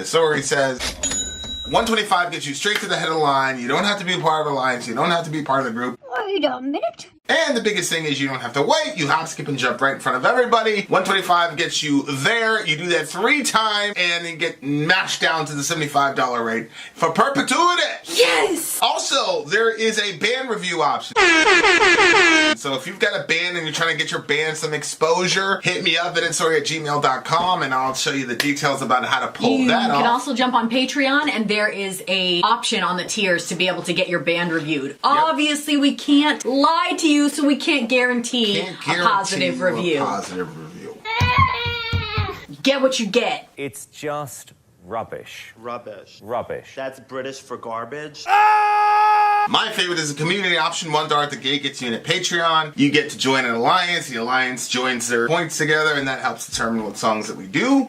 Sori says, 125 gets you straight to the head of the line. You don't have to be a part of the alliance. You don't have to be part of the group. Wait a minute. And the biggest thing is you don't have to wait. You hop, skip, and jump right in front of everybody. 125 gets you there. You do that 3 times and then get mashed down to the $75 rate for perpetuity. Yes! Also, there is a band review option. So if you've got a band and you're trying to get your band some exposure, hit me up at itsori@gmail.com and I'll show you the details about how to pull that off. You can also jump on Patreon and there is a option on the tiers to be able to get your band reviewed. Obviously, we can't lie to you, so we can't guarantee a positive review. Get what you get. It's just rubbish. Rubbish. Rubbish. That's British for garbage. My favorite is a community option. $1 at the gate gets you in at Patreon. You get to join an alliance. The alliance joins their points together, and that helps determine what songs that we do.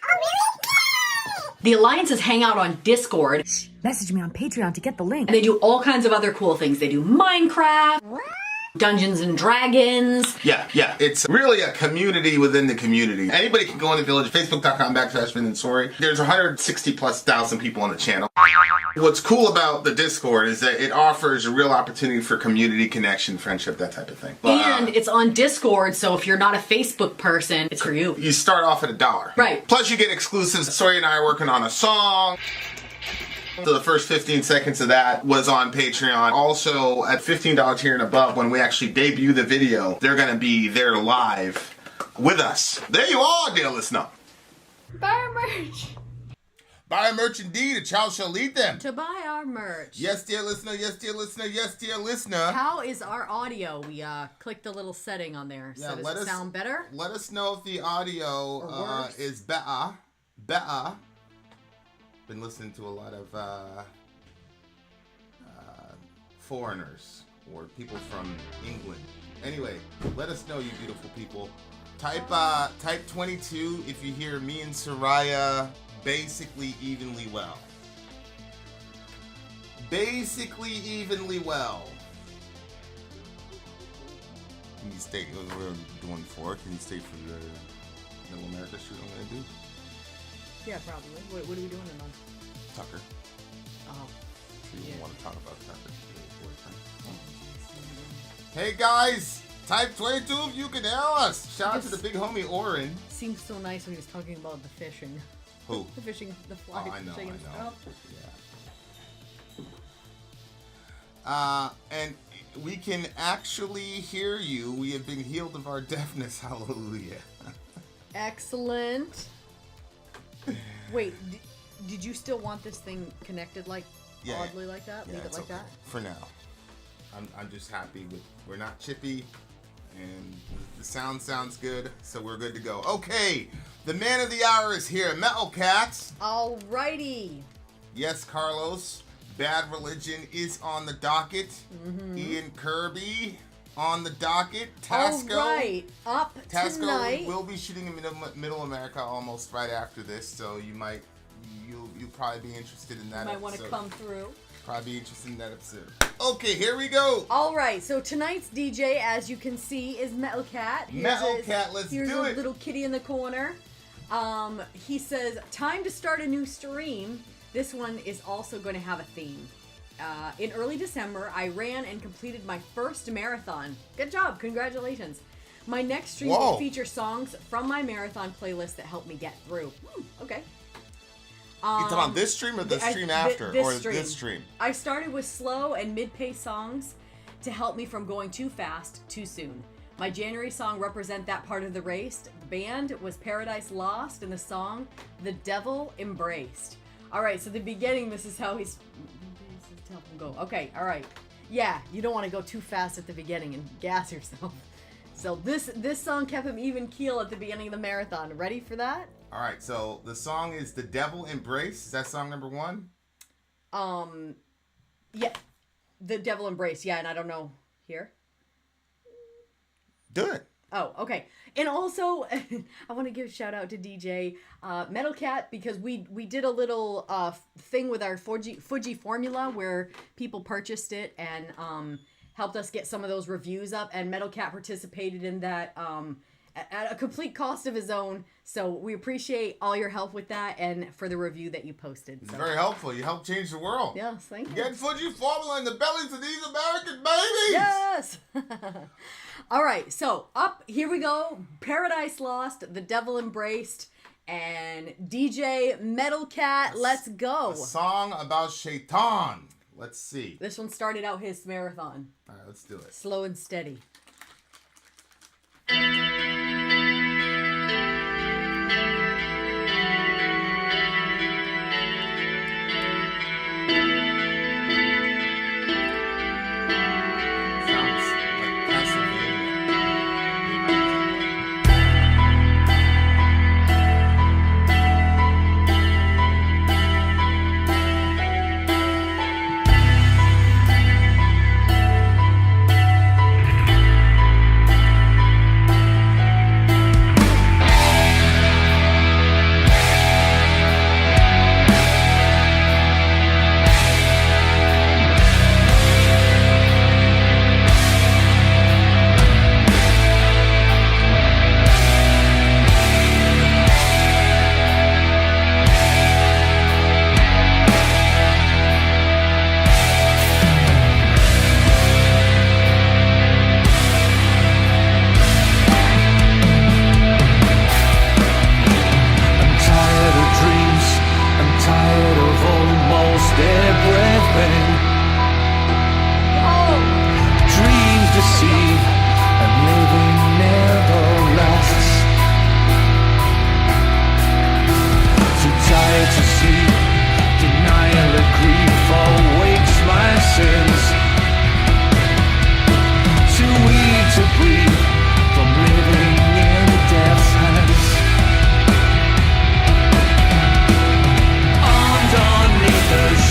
The alliances hang out on Discord. Message me on Patreon to get the link. They do all kinds of other cool things. They do Minecraft, Dungeons and Dragons. Yeah. It's really a community within the community. Anybody can go in the village, facebook.com/Sori. There's 160,000+ people on the channel. What's cool about the Discord is that it offers a real opportunity for community connection, friendship, that type of thing. And it's on Discord, so if you're not a Facebook person, it's for you. You start off at $1. Right. Plus you get exclusives. Sori and I are working on a song. So the first 15 seconds of that was on Patreon. Also, at $15 tier and above, when we actually debut the video, they're going to be there live with us. There you are, dear listener. Buy our merch. Buy our merch indeed. A child shall lead them. To buy our merch. Yes, dear listener. Yes, dear listener. Yes, dear listener. How is our audio? We clicked the little setting on there. So does it sound better? Let us know if the audio is better. Been listening to a lot of foreigners or people from England. Anyway, let us know, you beautiful people. Type 22 if you hear me and Soraya basically evenly well. Basically evenly well. Can you stay? What we're doing for? Can you stay for the Middle America shoot I'm gonna do? Yeah, probably. What are we doing it on? Tucker. Oh. You don't want to talk about Tucker. Hey guys, type 22 if you can hear us. Shout out to the big homie Oren. Seems so nice when he was talking about the fishing. Who? The fishing, the fly fishing and stuff. Yeah. And we can actually hear you. We have been healed of our deafness. Hallelujah. Excellent. Wait, did you still want this thing connected oddly like that? Yeah, Leave it like that? For now. I'm just happy with, we're not chippy and the sound sounds good, so we're good to go. Okay, the man of the hour is here, Metlcat. Alrighty. Yes, Carlos. Bad Religion is on the docket. Mm-hmm. Ian Kirby on the docket. Tasco. Alright, up Tasco tonight. will be shooting in Middle America almost right after this, so you'll probably be interested in that. You might want to come through. Probably be interested in that episode. Okay, here we go. All right, so tonight's DJ, as you can see, is Metlcat. Metlcat, let's do it. Here's a little kitty in the corner. He says, time to start a new stream. This one is also going to have a theme. In early December, I ran and completed my first marathon. Good job, congratulations. My next stream will feature songs from my marathon playlist that help me get through. Okay. You talking about this stream or the stream after? This stream? I started with slow and mid-pace songs to help me from going too fast, too soon. My January song represent that part of the race. The band was Paradise Lost and the song The Devil Embraced. Alright, so the beginning, this is how he's... help him go. Okay, alright. Yeah, you don't want to go too fast at the beginning and gas yourself. So this song kept him even keel at the beginning of the marathon. Ready for that? All right, so the song is The Devil Embrace. Is that song number 1? Yeah. The Devil Embrace. Yeah, and I don't know. Here? Do it. Oh, okay. And also, I want to give a shout out to DJ Metlcat because we did a little thing with our Fuji formula where people purchased it and helped us get some of those reviews up, and Metlcat participated in that at a complete cost of his own. So we appreciate all your help with that and for the review that you posted. It's So. very helpful. You helped change the world. Yes, thank you. Get Fuji formula in the bellies of these American babies. Yes. All right, so up here we go. Paradise Lost, The Devil Embraced, and DJ Metlcat. Let's go. A song about Shaitan. Let's see. This one started out his marathon. All right, let's do it. Slow and steady. Sounds like Pennsylvania.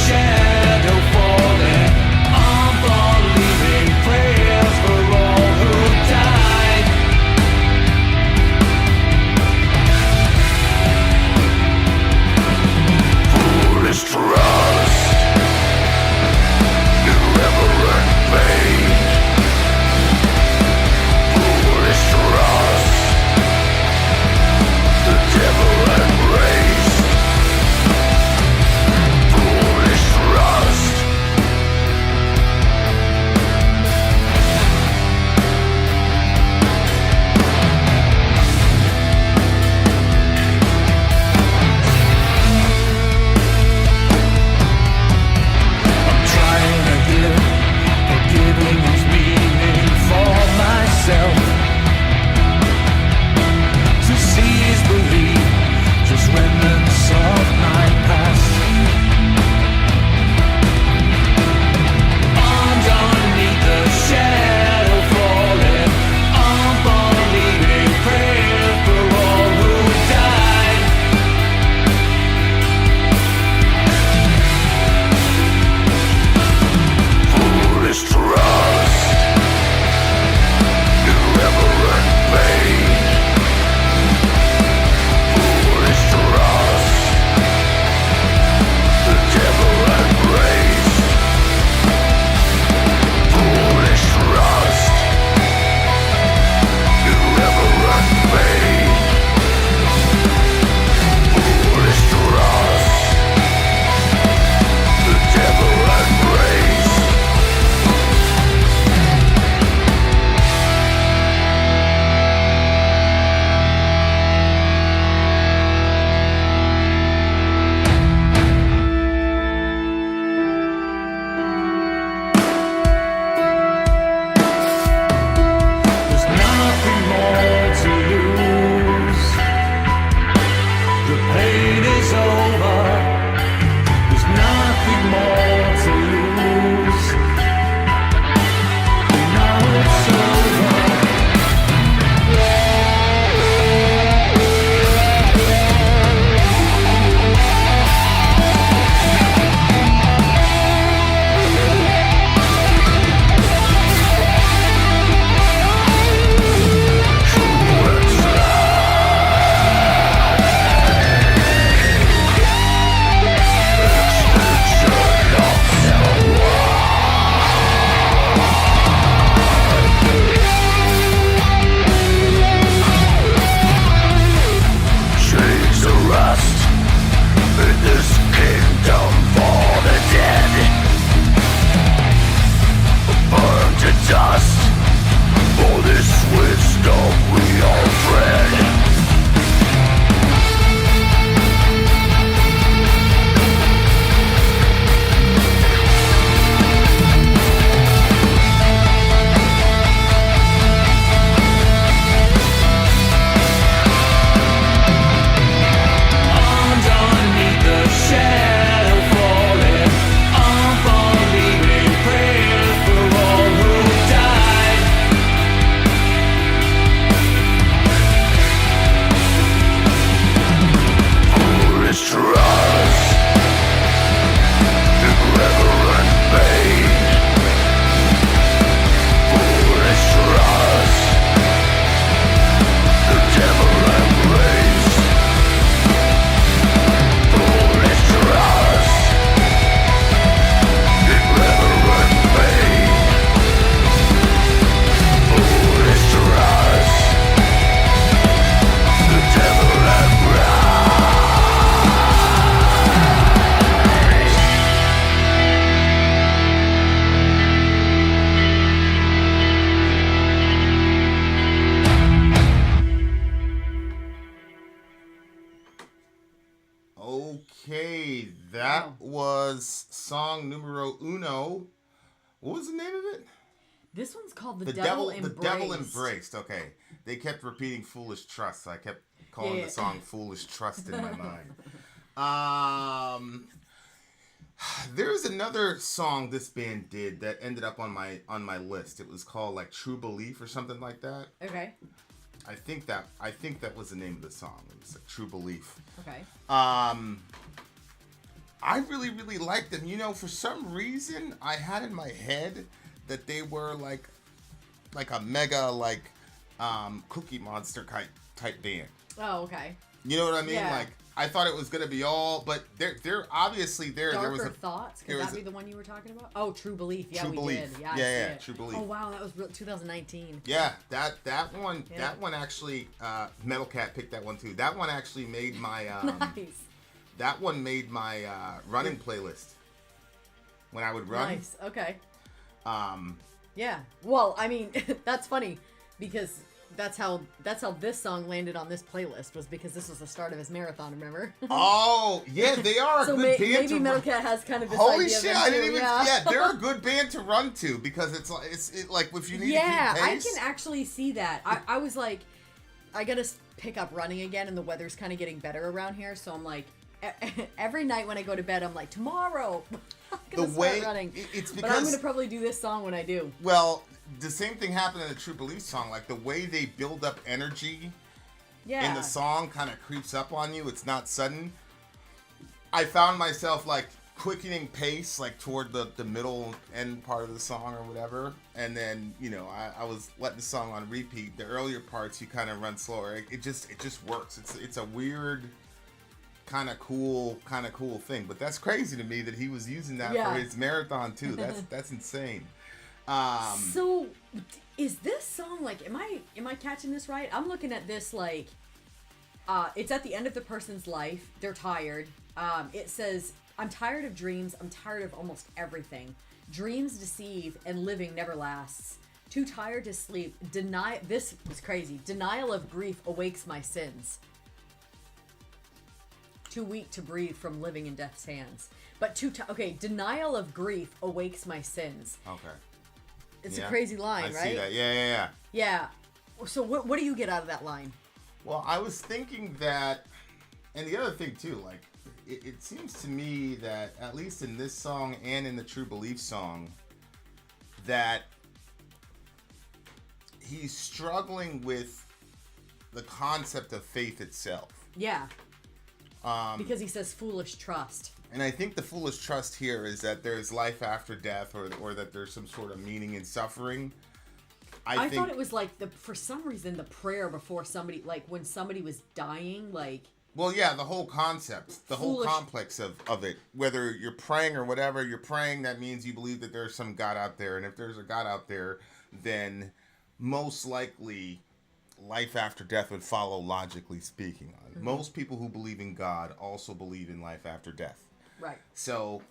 Shadow fall. see. That was song numero uno. What was the name of it? This one's called The Devil Embraced. The Devil Embraced. Okay. They kept repeating Foolish Trust, so I kept calling the song Foolish Trust in my mind. There's another song this band did that ended up on my list. It was called like True Belief or something like that. Okay. I think that was the name of the song. It was like True Belief. Okay. I really, really liked them. You know, for some reason, I had in my head that they were like a mega Cookie Monster type band. Oh, okay. You know what I mean? Yeah. Like I thought it was gonna be all, but they're obviously there. Darker There was Thoughts. Could that be the one you were talking about? Oh, True Belief. Yeah, True we Belief. did. Yeah, Yeah, True Belief. Oh wow, that was 2019. Yeah, that one. Yeah. That one actually. Metlcat picked that one too. That one actually made my. Nice. That one made my running playlist when I would run. Nice. Okay. Yeah. Well, I mean, that's funny because that's how this song landed on this playlist, was because this was the start of his marathon. Remember? Oh yeah, they are a So good band. maybe Metlcat has kind of this Holy idea of shit! them I didn't too, even. Yeah, they're a good band to run to because it's like if you need to keep I pace. can actually see that. I was like, I gotta pick up running again, and the weather's kind of getting better around here, so I'm like, every night when I go to bed, I'm like, tomorrow I'm gonna start running. It's because but I'm gonna probably do this song when I do. Well, the same thing happened in the True Belief song. Like the way they build up energy in the song kind of creeps up on you. It's not sudden. I found myself like quickening pace like toward the middle end part of the song or whatever, and then I was letting the song on repeat. The earlier parts you kind of run slower. It just works. It's a weird kind of cool thing, but that's crazy to me that he was using that for his marathon too. That's insane. So is this song like, am I catching this right? I'm looking at this like it's at the end of the person's life. They're tired. It says, I'm tired of dreams. I'm tired of almost everything. Dreams deceive and living never lasts. Too tired to sleep. This was crazy. Denial of grief awakes my sins. Too weak to breathe from living in death's hands. But denial of grief awakes my sins. Okay. It's a crazy line, right? I see that. Yeah. Yeah. So what do you get out of that line? Well, I was thinking that, and the other thing too, like, it seems to me that, at least in this song and in the True Belief song, that he's struggling with the concept of faith itself. Yeah. Because he says foolish trust. And I think the foolish trust here is that there's life after death, or that there's some sort of meaning in suffering. I think, thought it was like for some reason the prayer before somebody, like when somebody was dying, like. Well, yeah, the whole concept, the whole complex of it. Whether you're praying or whatever you're praying, that means you believe that there's some God out there, and if there's a God out there, then most likely life after death would follow, logically speaking. Mm-hmm. Most people who believe in God also believe in life after death. Right. So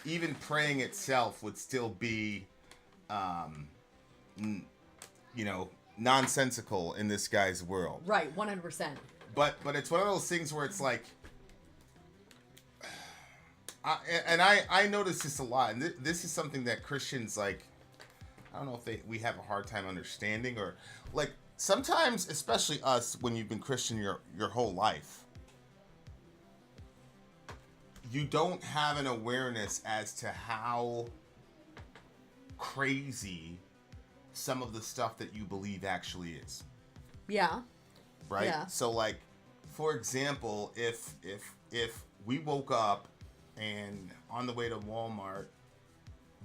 even praying itself would still be, nonsensical in this guy's world. Right, 100%. But it's one of those things where it's like, I notice this a lot, and this is something that Christians, like, I don't know if we have a hard time understanding, or like sometimes, especially us, when you've been Christian your whole life, you don't have an awareness as to how crazy some of the stuff that you believe actually is. Yeah. Right? Yeah. So, like, for example, if we woke up and on the way to Walmart,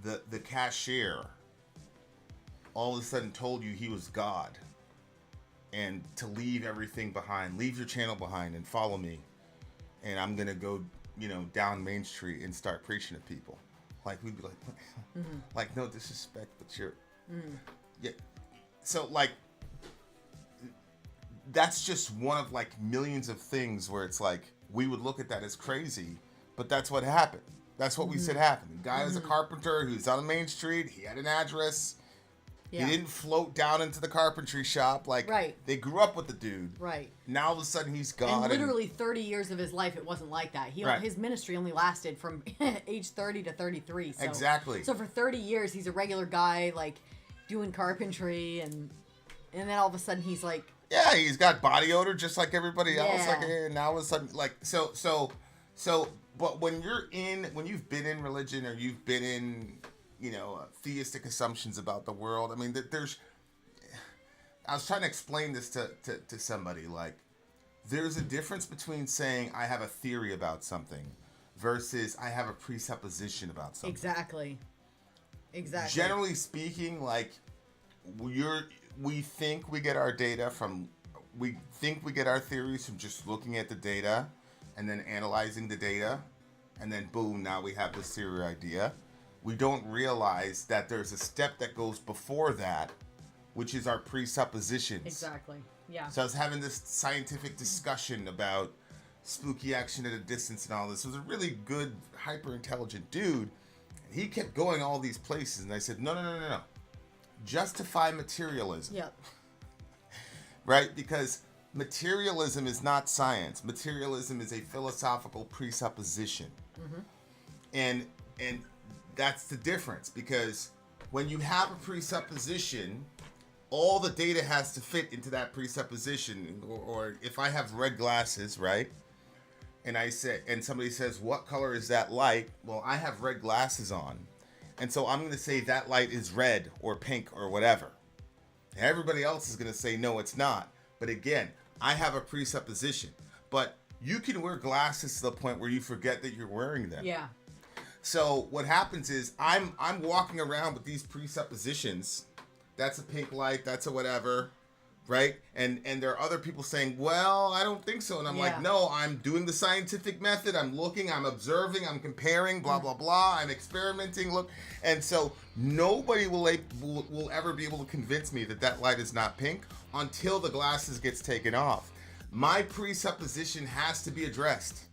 the cashier all of a sudden told you he was God and to leave everything behind, leave your channel behind and follow me, and I'm gonna go, down Main Street and start preaching to people. Like, we'd be like, mm-hmm. Like, no disrespect, but you're, yeah. So, like, that's just one of like millions of things where it's like we would look at that as crazy, but that's what happened. That's what we said happened. The guy was a carpenter who's on Main Street. He had an address. Yeah. He didn't float down into the carpentry shop. Like, Right. they grew up with the dude. Right. Now all of a sudden he's God. And literally 30 years of his life, it wasn't like that. Right. His ministry only lasted from age 30 to 33. So, Exactly. So for 30 years, he's a regular guy, like, doing carpentry, and then all of a sudden he's like... Yeah, he's got body odor just like everybody else. Yeah. Like, now all of a sudden, like, but when you've been in religion, or you've been in, theistic assumptions about the world, I mean, I was trying to explain this to somebody, like, there's a difference between saying I have a theory about something versus I have a presupposition about something. Exactly. Generally speaking, like, we think we get our data from, we think we get our theories from just looking at the data and then analyzing the data, and then boom, now we have this theory idea. We don't realize that there's a step that goes before that, which is our presuppositions. Exactly. Yeah. So I was having this scientific discussion about spooky action at a distance and all this. It was a really good, hyper-intelligent dude. And he kept going all these places, and I said, no. Justify materialism. Yep. Right? Because materialism is not science. Materialism is a philosophical presupposition. Mm-hmm. And that's the difference, because when you have a presupposition, all the data has to fit into that presupposition. Or if I have red glasses, right? And somebody says, what color is that light? Well, I have red glasses on. And so I'm going to say that light is red or pink or whatever. And everybody else is going to say, no, it's not. But again, I have a presupposition. But you can wear glasses to the point where you forget that you're wearing them. Yeah. So what happens is I'm walking around with these presuppositions. That's a pink light. That's a whatever. Right? And there are other people saying, well, I don't think so. And I'm like, no, I'm doing the scientific method. I'm looking, I'm observing, I'm comparing, blah, blah, blah. I'm experimenting. Look. And so nobody will ever be able to convince me that light is not pink until the glasses gets taken off. My presupposition has to be addressed.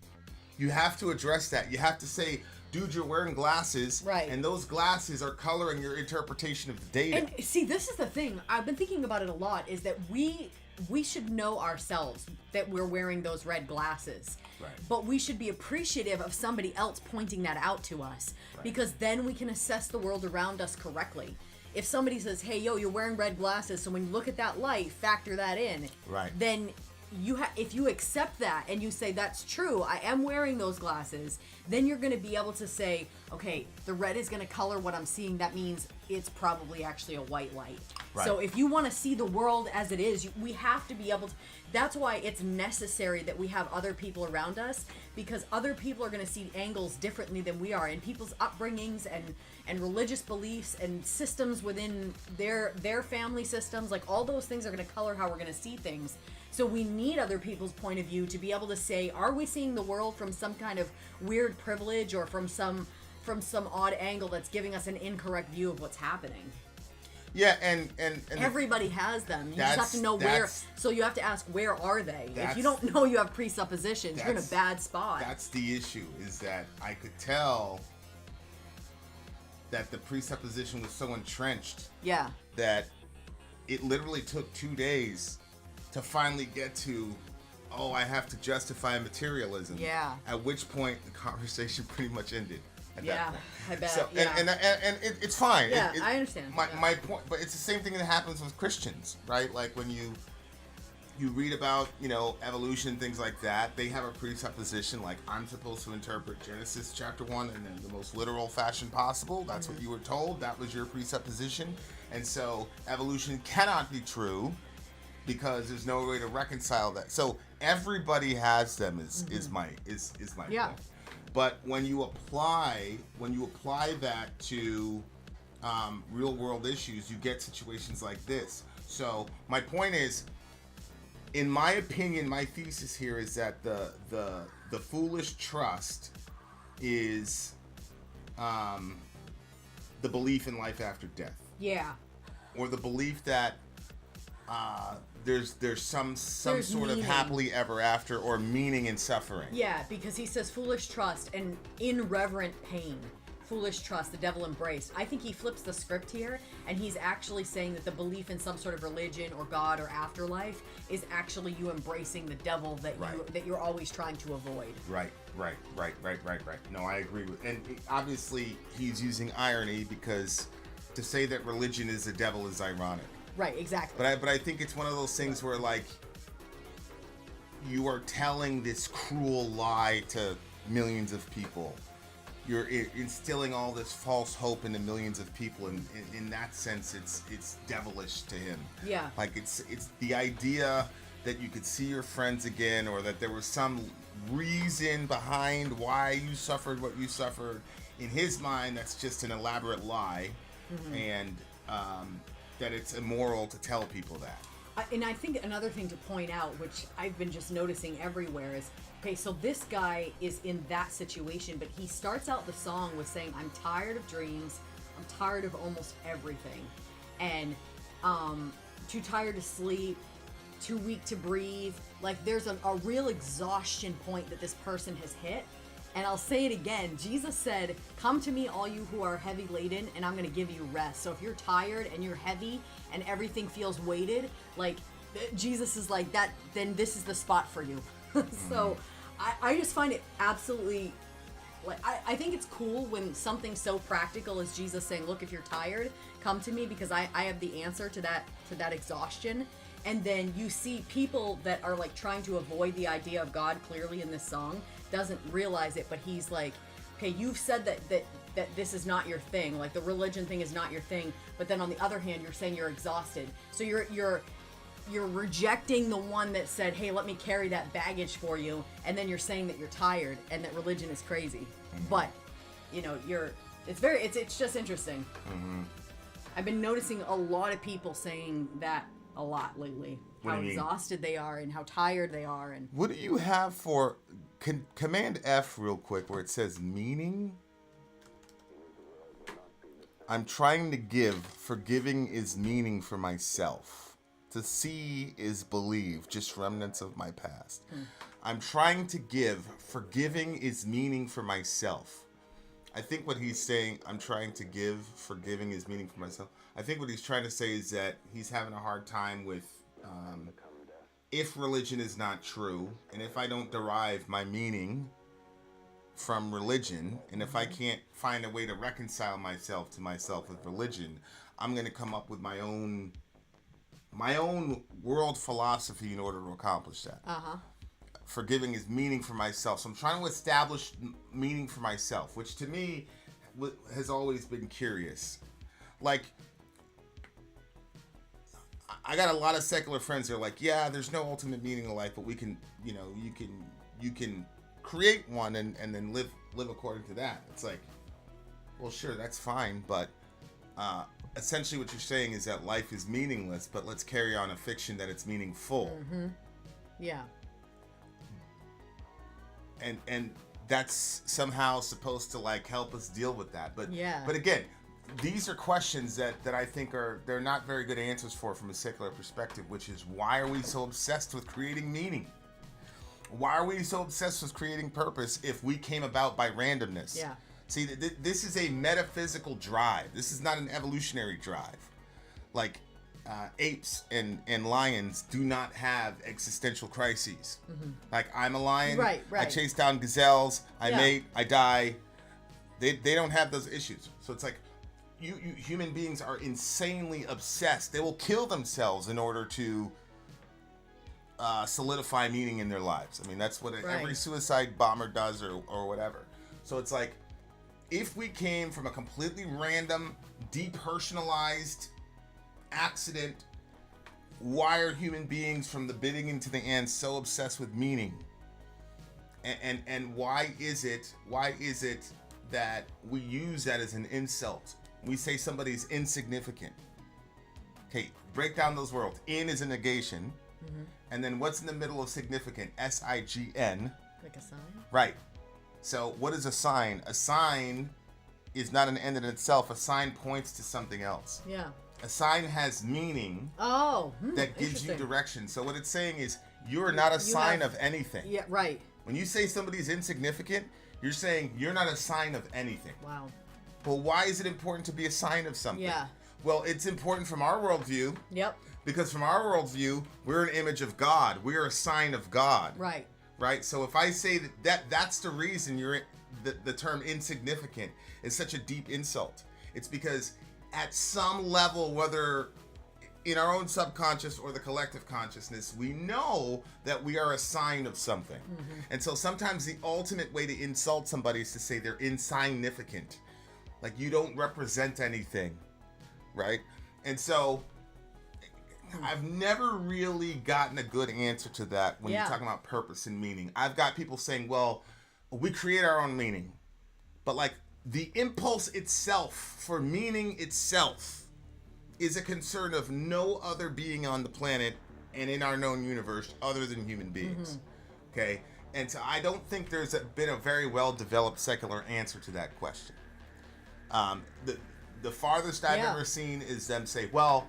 You have to address that. You have to say, dude, you're wearing glasses, right? And those glasses are coloring your interpretation of the data. And see, this is the thing. I've been thinking about it a lot, is that we should know ourselves that we're wearing those red glasses. Right. But we should be appreciative of somebody else pointing that out to us, right, because then we can assess the world around us correctly. If somebody says, hey, yo, you're wearing red glasses, so when you look at that light, factor that in. Right. Then if you accept that and you say, that's true, I am wearing those glasses, then you're going to be able to say, okay, the red is going to color what I'm seeing. That means it's probably actually a white light. Right. So if you want to see the world as it is, we have to be able to. That's why it's necessary that we have other people around us, because other people are going to see angles differently than we are, and people's upbringings and religious beliefs and systems within their family systems, like all those things are going to color how we're going to see things. So we need other people's point of view to be able to say, are we seeing the world from some kind of weird privilege or from some odd angle that's giving us an incorrect view of what's happening? Yeah, and everybody has them. You just have to know where. So you have to ask, where are they? If you don't know you have presuppositions, you're in a bad spot. That's the issue, is that I could tell that the presupposition was so entrenched. Yeah. That it literally took 2 days to finally get to, I have to justify materialism. Yeah. At which point the conversation pretty much ended. At that point. I bet. So, yeah. and it's fine. Yeah, I understand. My point, but it's the same thing that happens with Christians, right? Like when you read about, evolution, things like that, they have a presupposition, like, I'm supposed to interpret Genesis chapter 1 in the most literal fashion possible. That's what you were told. That was your presupposition. And so evolution cannot be true because there's no way to reconcile that. So everybody has them is my point. But when you apply that to real world issues, you get situations like this. So my point is, in my opinion, my thesis here is that the foolish trust is the belief in life after death. Yeah. Or the belief that there's some sort meaning. of happily ever after or meaning in suffering. Yeah, because he says foolish trust and irreverent pain. foolish trust, the devil embraced. I think he flips the script here, and he's actually saying that the belief in some sort of religion or God or afterlife is actually you embracing the devil that you're always trying to avoid. Right. No, I agree with, and obviously he's using irony because to say that religion is the devil is ironic. Right, exactly. But I think it's one of those things where like you are telling this cruel lie to millions of people. You're instilling all this false hope into millions of people, and in that sense, it's devilish to him. Yeah. Like it's the idea that you could see your friends again, or that there was some reason behind why you suffered what you suffered. In his mind, that's just an elaborate lie, and that it's immoral to tell people that. And I think another thing to point out, which I've been just noticing everywhere, is, okay, so this guy is in that situation, but he starts out the song with saying, I'm tired of dreams, I'm tired of almost everything, and too tired to sleep, too weak to breathe. Like, there's a real exhaustion point that this person has hit. And I'll say it again, Jesus said, come to me all you who are heavy laden, and I'm going to give you rest. So if you're tired and you're heavy and everything feels weighted, like Jesus is like that, then this is the spot for you. So I just find it absolutely, like, I think it's cool when something so practical as Jesus saying, look, if you're tired, come to me because I have the answer to that exhaustion. And then you see people that are like trying to avoid the idea of God clearly in this song, doesn't realize it, but he's like, okay, you've said that this is not your thing, like the religion thing is not your thing, but then on the other hand, you're saying you're exhausted. So you're rejecting the one that said, hey, let me carry that baggage for you, and then you're saying that you're tired and that religion is crazy. But, you know, it's just interesting. I've been noticing a lot of people saying that a lot lately. How exhausted they are and how tired they are. And what do you have for Command F real quick where it says meaning? I'm trying to give. Forgiving is meaning for myself. To see is believe, just remnants of my past. I'm trying to give. Forgiving is meaning for myself. I think what he's saying, I'm trying to give. Forgiving is meaning for myself. I think what he's trying to say is that he's having a hard time with if religion is not true, and if I don't derive my meaning from religion, and if I can't find a way to reconcile myself to myself with religion, I'm going to come up with my own world philosophy in order to accomplish that. Forgiving is meaning for myself. So I'm trying to establish meaning for myself, which to me has always been curious. Like, I got a lot of secular friends that are like, yeah, there's no ultimate meaning in life, but we can, you know, you can create one and then live according to that. It's like, well, sure, that's fine, but essentially what you're saying is that life is meaningless, but let's carry on a fiction that it's meaningful. Yeah. And that's somehow supposed to like help us deal with that. But yeah. But again, these are questions that I think they're not very good answers for from a secular perspective, which is, why are we so obsessed with creating meaning? Why are we so obsessed with creating purpose if we came about by randomness? Yeah. See, this is a metaphysical drive. This is not an evolutionary drive. Like, apes and lions do not have existential crises. Like, I'm a lion, right. I chase down gazelles, I mate, I die. They don't have those issues. So it's like, you human beings are insanely obsessed. They will kill themselves in order to solidify meaning in their lives. I mean, that's what every suicide bomber does or whatever. So it's like, if we came from a completely random, depersonalized accident, why are human beings from the beginning to the end so obsessed with meaning? And why is it that we use that as an insult? We say somebody's insignificant. Okay, break down those words. In is a negation. And then what's in the middle of significant? S-I-G-N. Like a sign? Right. So what is a sign? A sign is not an end in itself. A sign points to something else. Yeah. A sign has meaning that gives you direction. So what it's saying is, you're not a sign of anything. Yeah, right. When you say somebody's insignificant, you're saying you're not a sign of anything. Wow. Well, why is it important to be a sign of something? Yeah. Well, it's important from our worldview. Yep. Because from our worldview, we're an image of God. We're a sign of God. Right. Right? So if I say that's the reason the term insignificant is such a deep insult. It's because at some level, whether in our own subconscious or the collective consciousness, we know that we are a sign of something. Mm-hmm. And so sometimes the ultimate way to insult somebody is to say they're insignificant. Like you don't represent anything. Right? And so I've never really gotten a good answer to that when you're talking about purpose and meaning. I've got people saying, well, we create our own meaning. But like the impulse itself for meaning itself is a concern of no other being on the planet and in our known universe other than human beings. Mm-hmm. Okay? And so I don't think there's been a very well-developed secular answer to that question. The farthest I've ever seen is them say, well,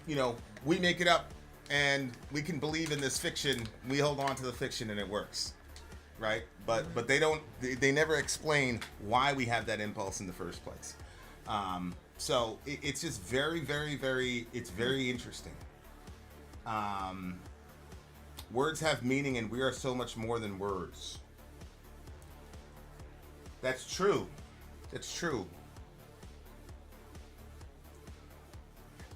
you know, we make it up and we can believe in this fiction. We hold on to the fiction and it works. Right? But they never explain why we have that impulse in the first place. So it's just very, very, very, it's very interesting. Words have meaning and we are so much more than words. That's true. That's true.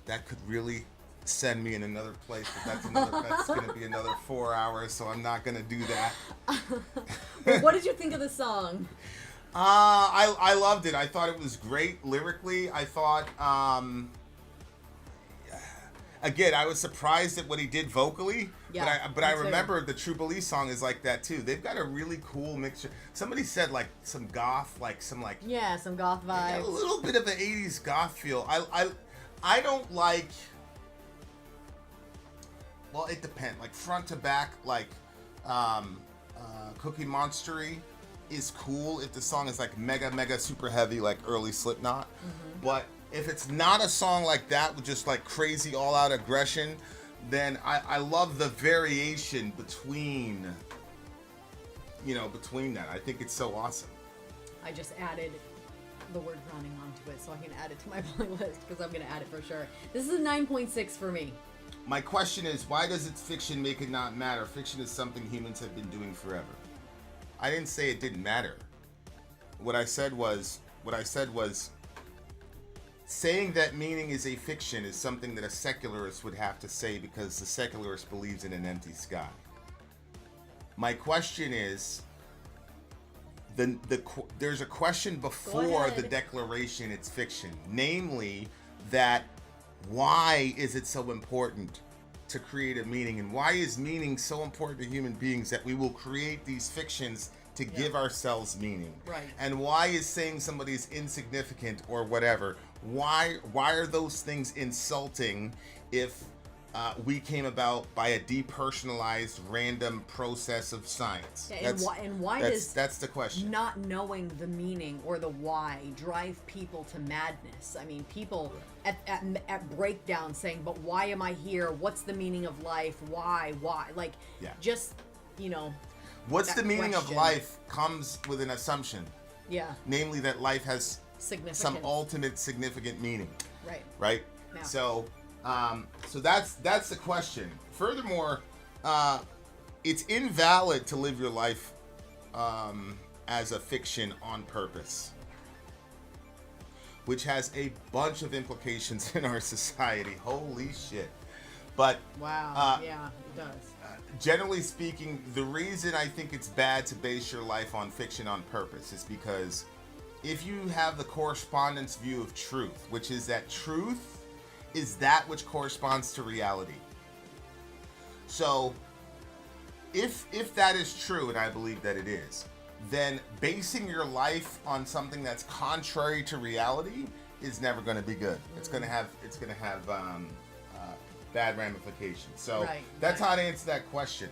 That could really send me in another place, but that's going to be another 4 hours, so I'm not going to do that. Well, what did you think of the song? I loved it. I thought it was great lyrically. I thought, again, I was surprised at what he did vocally. Yeah, but I remember the True Belief song is like that too. They've got a really cool mixture. Somebody said like some goth, like some like some goth vibes. A little bit of an 80s goth feel. I don't like. Well, it depends. Like front to back, like Cookie Monster-y is cool if the song is like mega super heavy, like early Slipknot. Mm-hmm. But if it's not a song like that with just like crazy all out aggression, then I love the variation between that. I think it's so awesome. I just added the word running onto it so I can add it to my playlist because I'm going to add it for sure. This is a 9.6 for me. My question is, why does its fiction make it not matter? Fiction is something humans have been doing forever. I didn't say it didn't matter. What I said was saying that meaning is a fiction is something that a secularist would have to say because the secularist believes in an empty sky. My question is, there's a question before the declaration it's fiction, namely that why is it so important to create a meaning, and why is meaning so important to human beings that we will create these fictions to give ourselves meaning? Right. And why is saying somebody's insignificant or whatever, why are those things insulting if we came about by a depersonalized random process of science? Yeah, and why does that's the question. Not knowing the meaning or the why drive people to madness? I mean, people at breakdown saying, but why am I here? What's the meaning of life? Why? Like, just, What's the meaning of life comes with an assumption. Yeah. Namely that life has some ultimate significant meaning. Right. Right? Yeah. So that's the question. Furthermore, it's invalid to live your life as a fiction on purpose, which has a bunch of implications in our society. Holy shit. But wow, yeah, it does. Generally speaking, the reason I think it's bad to base your life on fiction on purpose is because if you have the correspondence view of truth, which is that truth is that which corresponds to reality. So if that is true, and I believe that it is, then basing your life on something that's contrary to reality is never going to be good. It's going to have bad ramifications. So that's how to answer that question.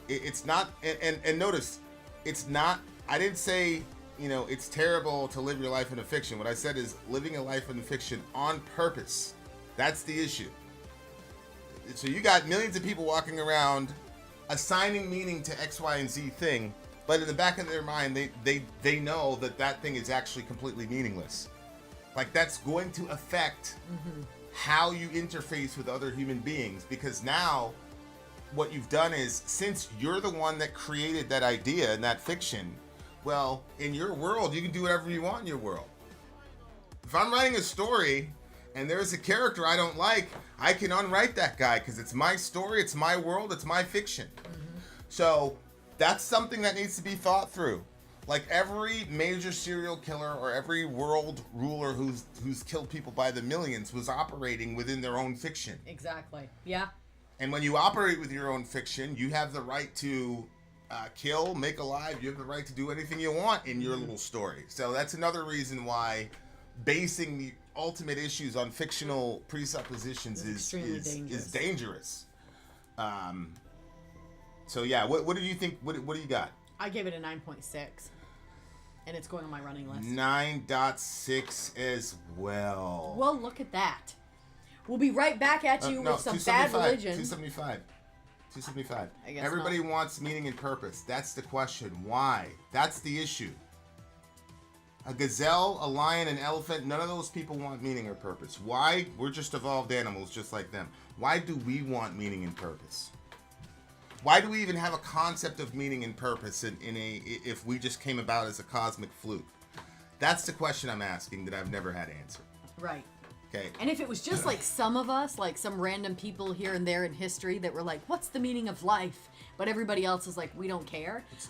It's not, and notice, it's not, I didn't say, it's terrible to live your life in a fiction. What I said is living a life in fiction on purpose. That's the issue. So you got millions of people walking around assigning meaning to X, Y, and Z thing But in the back of their mind, they know that that thing is actually completely meaningless. Like, that's going to affect how you interface with other human beings, because now what you've done is, since you're the one that created that idea and that fiction, well, in your world, you can do whatever you want in your world. If I'm writing a story and there's a character I don't like, I can unwrite that guy because it's my story, it's my world, it's my fiction. So that's something that needs to be thought through. Like, every major serial killer or every world ruler who's killed people by the millions was operating within their own fiction. Exactly. Yeah. And when you operate with your own fiction, you have the right to kill, make alive. You have the right to do anything you want in your little story. So that's another reason why basing the ultimate issues on fictional presuppositions is dangerous. So yeah, what did you think? What do you got? I gave it a 9.6. And it's going on my running list. 9.6 as well. Well, look at that. We'll be right back at you with some bad religion. 275. 275. I guess Everybody not. wants meaning and purpose. That's the question. Why? That's the issue. A gazelle, a lion, an elephant, none of those people want meaning or purpose. Why? We're just evolved animals just like them. Why do we want meaning and purpose? Why do we even have a concept of meaning and purpose if we just came about as a cosmic fluke? That's the question I'm asking that I've never had answered. Right. Okay. And if it was just like some of us, like some random people here and there in history that were like, what's the meaning of life? But everybody else is like, we don't care. It's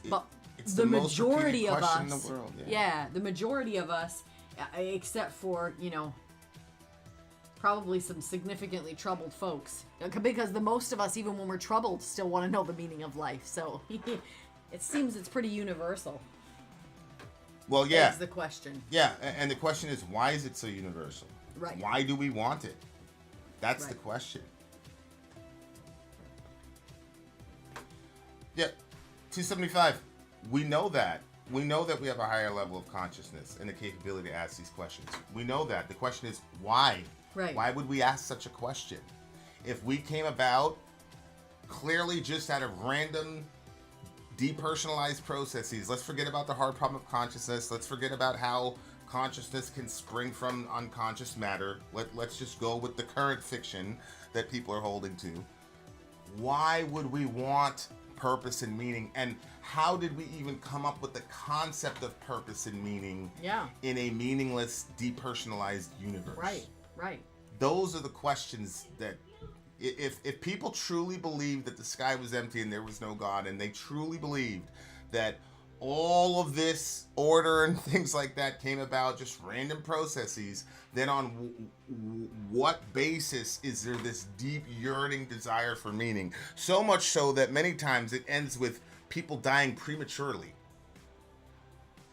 the most majority repeated of us, question in the world, yeah. The majority of us, except for, probably some significantly troubled folks, because the most of us, even when we're troubled, still want to know the meaning of life. So it seems it's pretty universal. Well, yeah. Is the question. Yeah, and the question is, why is it so universal? Right. Why do we want it? That's Right. the question. Yeah, 275. We know that. We know that we have a higher level of consciousness and the capability to ask these questions. We know that. The question is, why? Right. Why would we ask such a question? If we came about clearly just out of random depersonalized processes, let's forget about the hard problem of consciousness. Let's forget about how consciousness can spring from unconscious matter. Let's just go with the current fiction that people are holding to. Why would we want purpose and meaning? And how did we even come up with the concept of purpose and meaning in a meaningless, depersonalized universe? Right. Those are the questions that, if people truly believed that the sky was empty and there was no God, and they truly believed that all of this order and things like that came about just random processes, then on what basis is there this deep yearning desire for meaning? So much so that many times it ends with people dying prematurely.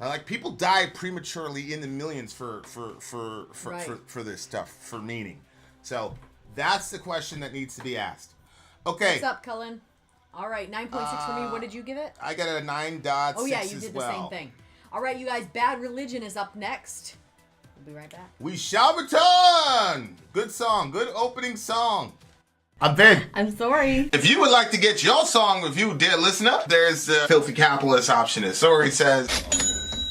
Like, people die prematurely in the millions for this stuff, for meaning. So that's the question that needs to be asked. Okay. What's up, Cullen? All right, 9.6 for me. What did you give it? I got a 9.6. Oh yeah, you did the same thing. All right, you guys, Bad Religion is up next. We'll be right back. We shall return. Good song, good opening song. I'm Ben. I'm Sori. If you would like to get your song reviewed, dear listener, there's the filthy capitalist option, as Sori says.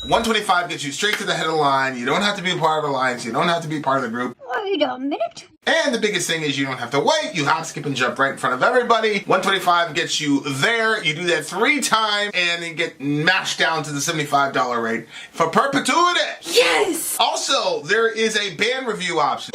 125 gets you straight to the head of the line. You don't have to be a part of the alliance. You don't have to be part of the group. Wait a minute. And the biggest thing is you don't have to wait. You hop, skip, and jump right in front of everybody. 125 gets you there. You do that 3 times, and you get mashed down to the $75 rate for perpetuity. Yes! Also, there is a band review option.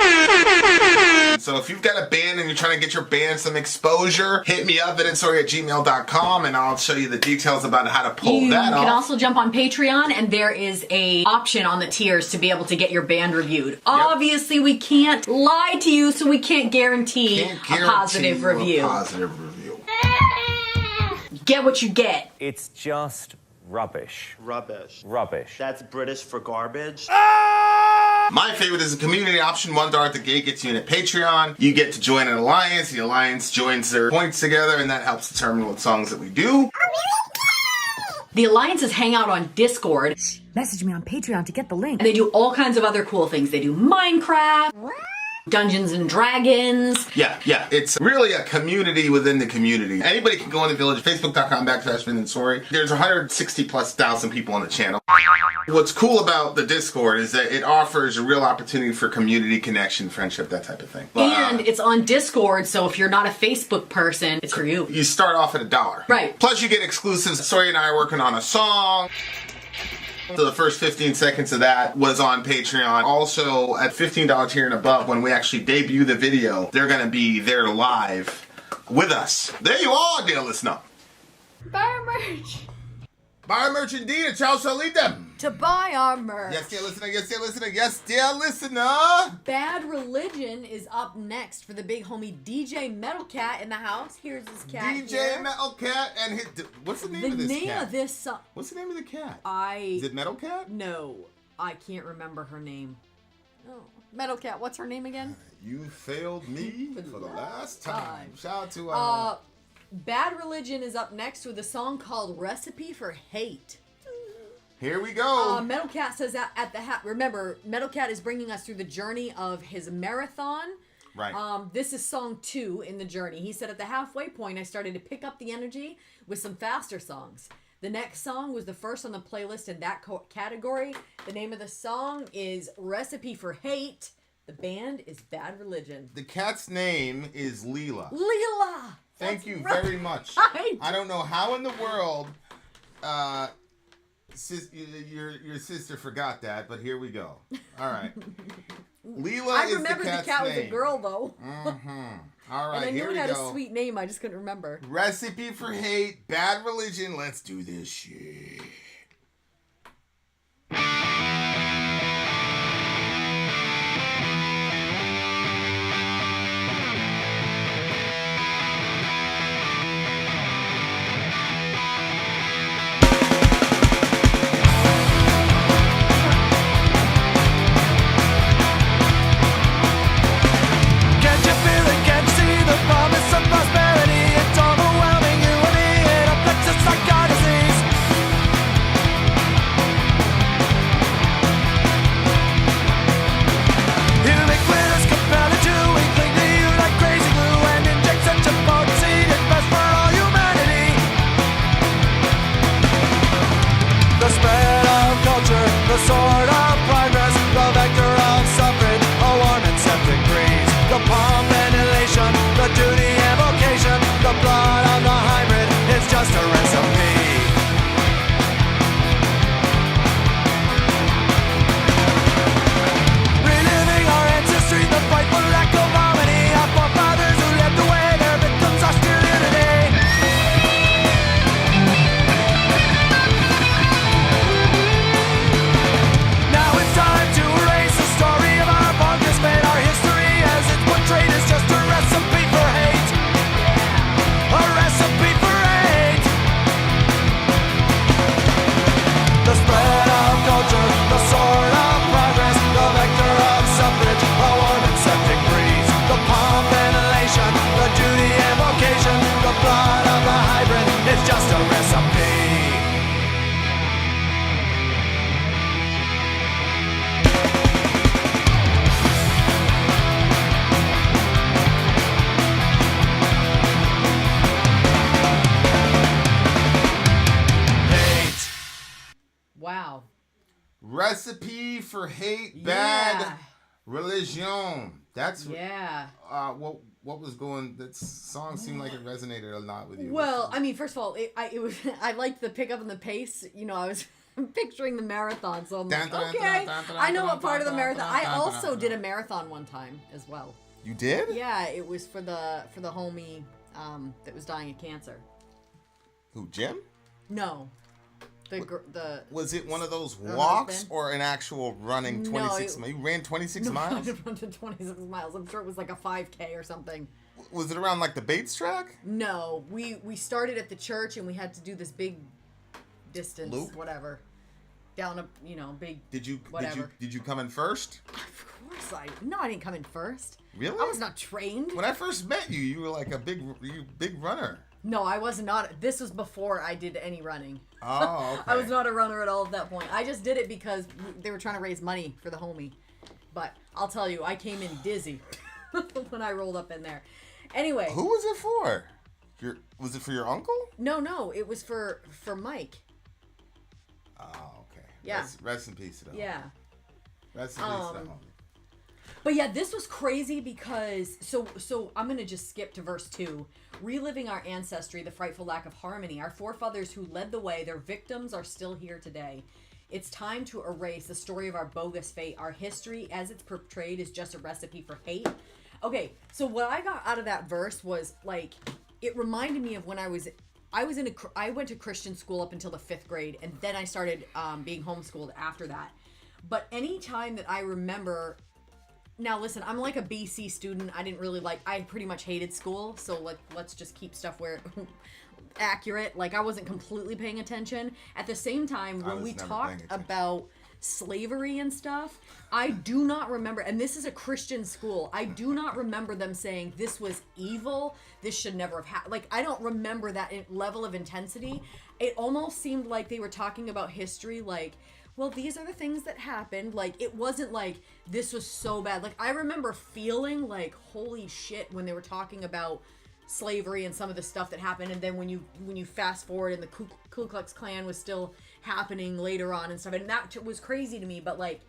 So if you've got a band and you're trying to get your band some exposure, hit me up at itsori@gmail.com, and I'll show you the details about how to pull that off. You can also jump on Patreon, and there is a option on the tiers to be able to get your band reviewed. Obviously, we can't lie to you, so we can't guarantee a positive review. Get what you get. It's just rubbish. Rubbish. Rubbish. That's British for garbage. My favorite is the community option. $1 at the gate gets you in at Patreon. You get to join an alliance. The alliance joins their points together, and that helps determine what songs that we do. The alliances hang out on Discord. Message me on Patreon to get the link. And they do all kinds of other cool things. They do Minecraft. Dungeons and Dragons. Yeah. It's really a community within the community. Anybody can go in the village, facebook.com/Sori. There's 160,000+ people on the channel. What's cool about the Discord is that it offers a real opportunity for community connection, friendship, that type of thing. And it's on Discord, so if you're not a Facebook person, it's for you. You start off at $1. Right. Plus you get exclusives. Sori and I are working on a song. So the first 15 seconds of that was on Patreon. Also, at $15 tier and above, when we actually debut the video, they're going to be there live with us. There you are, dear listener. Buy our merch. Buy our merch indeed. Ciao, solita. To buy our merch. Yes, dear listener. Yes, dear listener. Yes, dear listener. Bad Religion is up next for the big homie DJ Metlcat in the house. Here's his cat DJ here. Metlcat and his... What's the name of this cat? The name of this song... What's the name of the cat? Is it Metlcat? No, I can't remember her name. Oh, Metlcat, what's her name again? You failed me for the last time. Shout out to... Bad Religion is up next with a song called Recipe for Hate. Here we go. Metlcat says that at the remember, Metlcat is bringing us through the journey of his marathon. Right. This is song 2 in the journey. He said at the halfway point, I started to pick up the energy with some faster songs. The next song was the first on the playlist in that category. The name of the song is Recipe for Hate. The band is Bad Religion. The cat's name is Leela. Leela! Thank you very much. I don't know how in the world your sister forgot that, but here we go. All right. Leela is the cat's name. I remember the cat was a girl, though. All right, and I knew here it we had go. a sweet name, I just couldn't remember. Recipe for Hate, Bad Religion. Let's do this shit. Recipe for Hate, Bad Religion. That's what was going. That song seemed like it resonated a lot with you. Well, I mean, first of all, it was. I liked the pickup and the pace. You know, I was picturing the marathon, so I'm like, okay, I know what part of the marathon. I also did a marathon one time as well. You did? Yeah, it was for the homie that was dying of cancer. Who, Jim? No. The was it one of those walks or an actual running 26 miles? You ran 26 miles? I didn't run to 26 miles. I'm sure it was like a 5K or something. Was it around like the Bates track? No, we started at the church and we had to do this big distance, loop? Whatever, down a big. Did you come in first? Of course I didn't come in first. Really? I was not trained. When I first met you, you were like a big runner. No, I was not. This was before I did any running. Oh, okay. I was not a runner at all at that point. I just did it because they were trying to raise money for the homie. But I'll tell you, I came in dizzy when I rolled up in there. Anyway. Who was it for? Was it for your uncle? No, it was for Mike. Oh, okay. Yeah. Rest in peace to the homie. Yeah. Rest in peace to the homie. But yeah, this was crazy because so I'm gonna just skip to verse 2. Reliving our ancestry, the frightful lack of harmony, our forefathers who led the way, their victims are still here today. It's time to erase the story of our bogus fate. Our history, as it's portrayed, is just a recipe for hate. Okay, so what I got out of that verse was like, it reminded me of when I went to Christian school up until the 5th grade, and then I started being homeschooled after that. But any time that I remember, now listen, I'm like a BC student. I pretty much hated school, so let's just keep stuff where accurate. Like, I wasn't completely paying attention. At the same time, when we talked about slavery and stuff, I do not remember, and this is a Christian school, I do not remember them saying this was evil, this should never have happened. Like, I don't remember that level of intensity. It almost seemed like they were talking about history like, well, these are the things that happened. Like, it wasn't like this was so bad. Like, I remember feeling like, holy shit, when they were talking about slavery and some of the stuff that happened, and then when you fast forward and the Ku Klux Klan was still happening later on and stuff, and that was crazy to me. But like,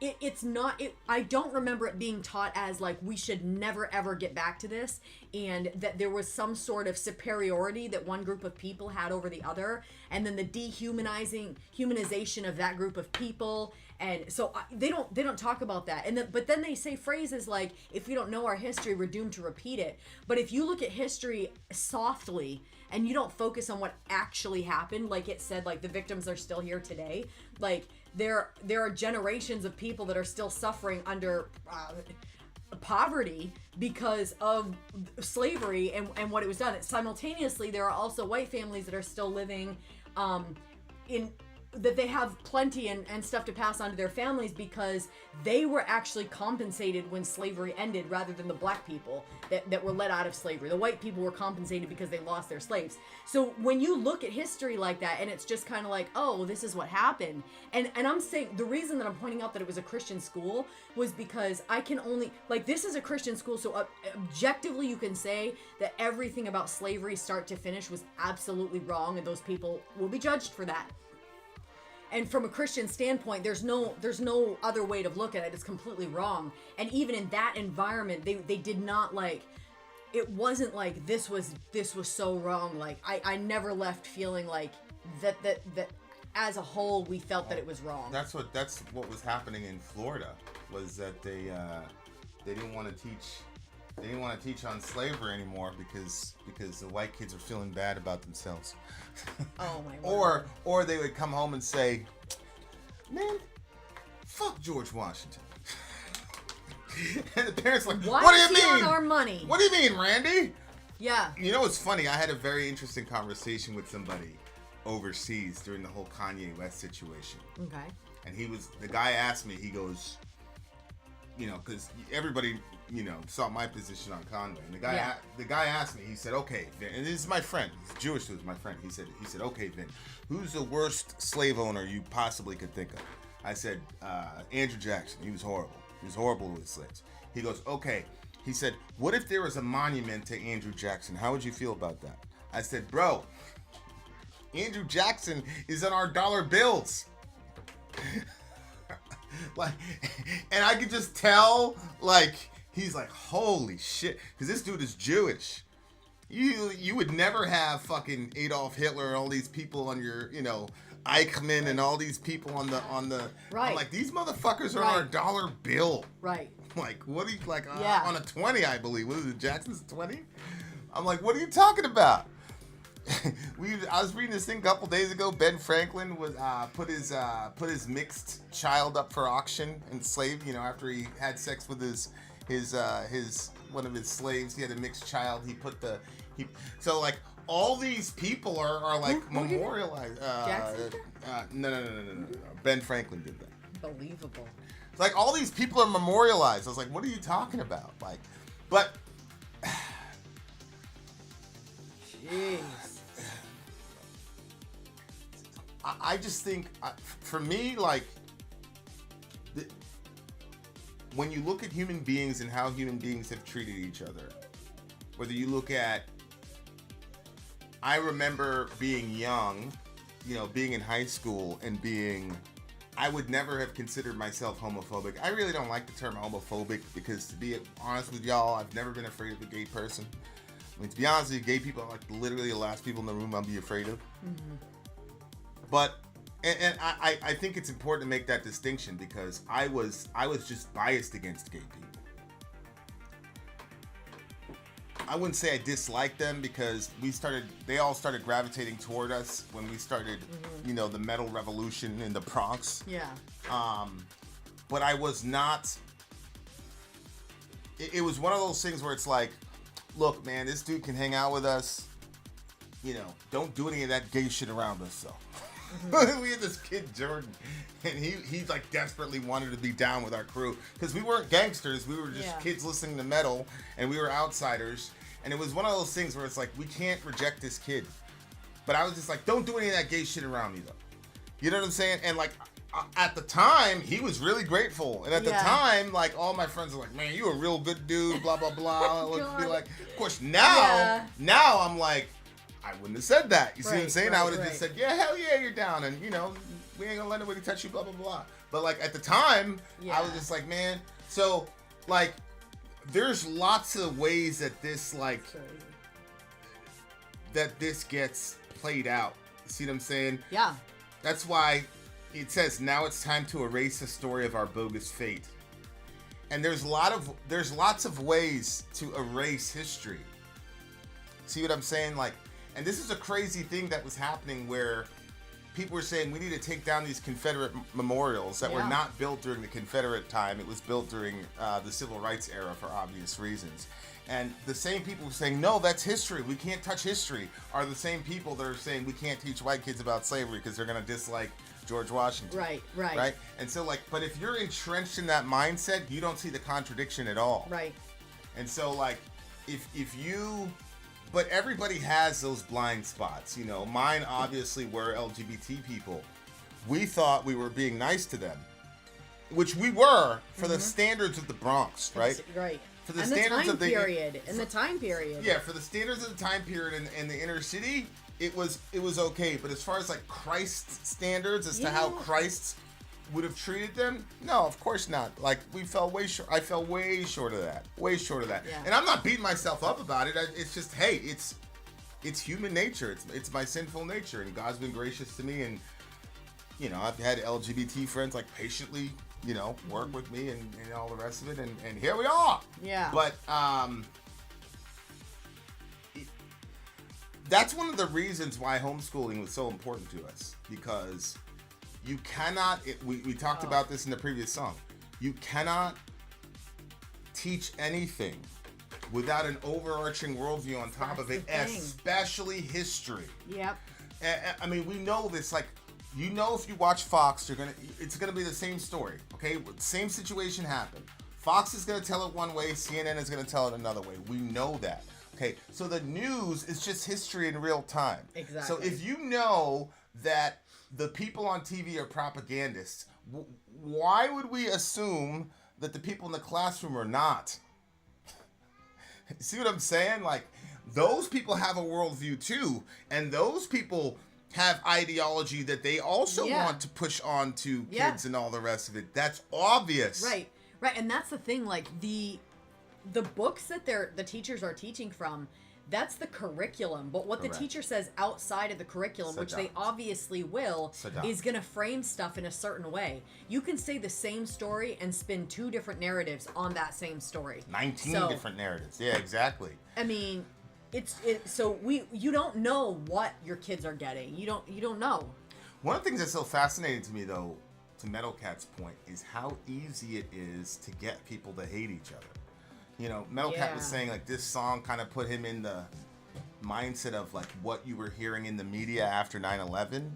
I don't remember it being taught as like we should never ever get back to this, and that there was some sort of superiority that one group of people had over the other, and then the humanization of that group of people. And so they don't talk about that. But then they say phrases like, if we don't know our history, we're doomed to repeat it. But if you look at history softly and you don't focus on what actually happened, like it said, like the victims are still here today. Like there are generations of people that are still suffering under poverty because of slavery and what it was done. Simultaneously, there are also white families that are still living that they have plenty and stuff to pass on to their families because they were actually compensated when slavery ended, rather than the black people that were let out of slavery. The white people were compensated because they lost their slaves. So when you look at history like that, and it's just kind of like, oh, this is what happened. And I'm saying, the reason that I'm pointing out that it was a Christian school was because I can only, like, this is a Christian school, so objectively you can say that everything about slavery start to finish was absolutely wrong, and those people will be judged for that. And from a Christian standpoint, there's no other way to look at it. It's completely wrong. And even in that environment, they did not, like, it wasn't like this was so wrong. Like, I never left feeling like that as a whole we felt that it was wrong. That's what was happening in Florida, was that they didn't want to teach. They didn't want to teach on slavery anymore because the white kids were feeling bad about themselves. Oh my word. Or they would come home and say, "Man, fuck George Washington." And the parents were like, Why "What do is you he mean? on our money?" What do you mean, Randy?" Yeah. You know what's funny? I had a very interesting conversation with somebody overseas during the whole Kanye West situation. Okay. And the guy asked me, he goes, you know, because everybody, you know, saw my position on Conway. And the guy asked me, he said, "Okay, Vin," and this is my friend, he's Jewish, who's my friend. He said, "Okay, Vin, who's the worst slave owner you possibly could think of?" I said, Andrew Jackson. He was horrible. He was horrible with slaves. He goes, "Okay." He said, "What if there was a monument to Andrew Jackson? How would you feel about that?" I said, "Bro, Andrew Jackson is on our dollar bills." Like, and I could just tell, like, he's like, holy shit, because this dude is Jewish. You would never have fucking Adolf Hitler and all these people on your, you know, Eichmann and all these people on the right. I'm like, these motherfuckers are on our dollar bill. Right. Like, what are you, like, Yeah. on a 20, I believe. What is it, Jackson's 20? I'm like, what are you talking about? I was reading this thing a couple days ago. Ben Franklin was put his mixed child up for auction, enslaved. You know, after he had sex with his one of his slaves, he had a mixed child. So like all these people are like memorialized. No. Ben Franklin did that. Unbelievable. It's like all these people are memorialized. I was like, what are you talking about? Like, but. Jeez. I just think, for me, like, when you look at human beings and how human beings have treated each other, whether you look at, I remember being young, being in high school and I would never have considered myself homophobic. I really don't like the term homophobic because, to be honest with y'all, I've never been afraid of a gay person. I mean, to be honest with you, gay people are like literally the last people in the room I'll be afraid of. Mm-hmm. But, and I think it's important to make that distinction because I was just biased against gay people. I wouldn't say I disliked them because they all started gravitating toward us when we started, the metal revolution in the Bronx. Yeah. But I was not, it was one of those things where it's like, look, man, this dude can hang out with us. Don't do any of that gay shit around us, though. We had this kid, Jordan, and he like desperately wanted to be down with our crew because we weren't gangsters. We were just kids listening to metal, and we were outsiders. And it was one of those things where it's like, we can't reject this kid. But I was just like, don't do any of that gay shit around me, though. You know what I'm saying? And like, at the time, he was really grateful. And at the time, like, all my friends were like, man, you a real good dude, blah, blah, blah. Be like, of course, now I'm like, I wouldn't have said that. You see what I'm saying? I would have just said, yeah, hell yeah, you're down. And, we ain't gonna let nobody touch you, blah, blah, blah. But, like, at the time, I was just like, man. So, like, there's lots of ways that this, like, that this gets played out. You see what I'm saying? Yeah. That's why it says, now it's time to erase the story of our bogus fate. And there's lots of ways to erase history. See what I'm saying? Like, and this is a crazy thing that was happening where people were saying we need to take down these Confederate memorials that were not built during the Confederate time. It was built during the Civil Rights era for obvious reasons. And the same people saying, no, that's history. We can't touch history are the same people that are saying we can't teach white kids about slavery because they're going to dislike George Washington. Right. And so, like, but if you're entrenched in that mindset, you don't see the contradiction at all. Right. And so, like, if you... But everybody has those blind spots, Mine obviously were LGBT people. We thought we were being nice to them, which we were for the standards of the Bronx, right? Right. For the standards of the time period. Yeah, for the standards of the time period in the inner city, it was okay. But as far as like Christ's standards as to how Christ would have treated them, no, of course not. Like, we fell way short. I fell way short of that. Yeah. And I'm not beating myself up about it. It's just, hey, it's human nature. It's my sinful nature, and God's been gracious to me. And I've had LGBT friends like patiently, work with me and all the rest of it. And here we are. Yeah. But that's one of the reasons why homeschooling was so important to us, because you cannot, we talked about this in the previous song, you cannot teach anything without an overarching worldview on top of it, especially history. Yep. I mean, we know this, like, if you watch Fox, it's gonna be the same story, okay? Same situation happened. Fox is gonna tell it one way, CNN is gonna tell it another way. We know that, okay? So the news is just history in real time. Exactly. So if you know that the people on TV are propagandists, why would we assume that the people in the classroom are not? See what I'm saying? Like, those people have a worldview too, and those people have ideology that they also want to push on to kids and all the rest of it. That's obvious. Right, and that's the thing. Like, the books that the teachers are teaching from, that's the curriculum. But what the teacher says outside of the curriculum, which they obviously will, is going to frame stuff in a certain way. You can say the same story and spin 2 different narratives on that same story. 19 different narratives. Yeah, exactly. I mean, you don't know what your kids are getting. You don't know. One of the things that's so fascinating to me, though, to Metlcat's point, is how easy it is to get people to hate each other. Metlcat was saying, like, this song kind of put him in the mindset of, like, what you were hearing in the media after 9/11.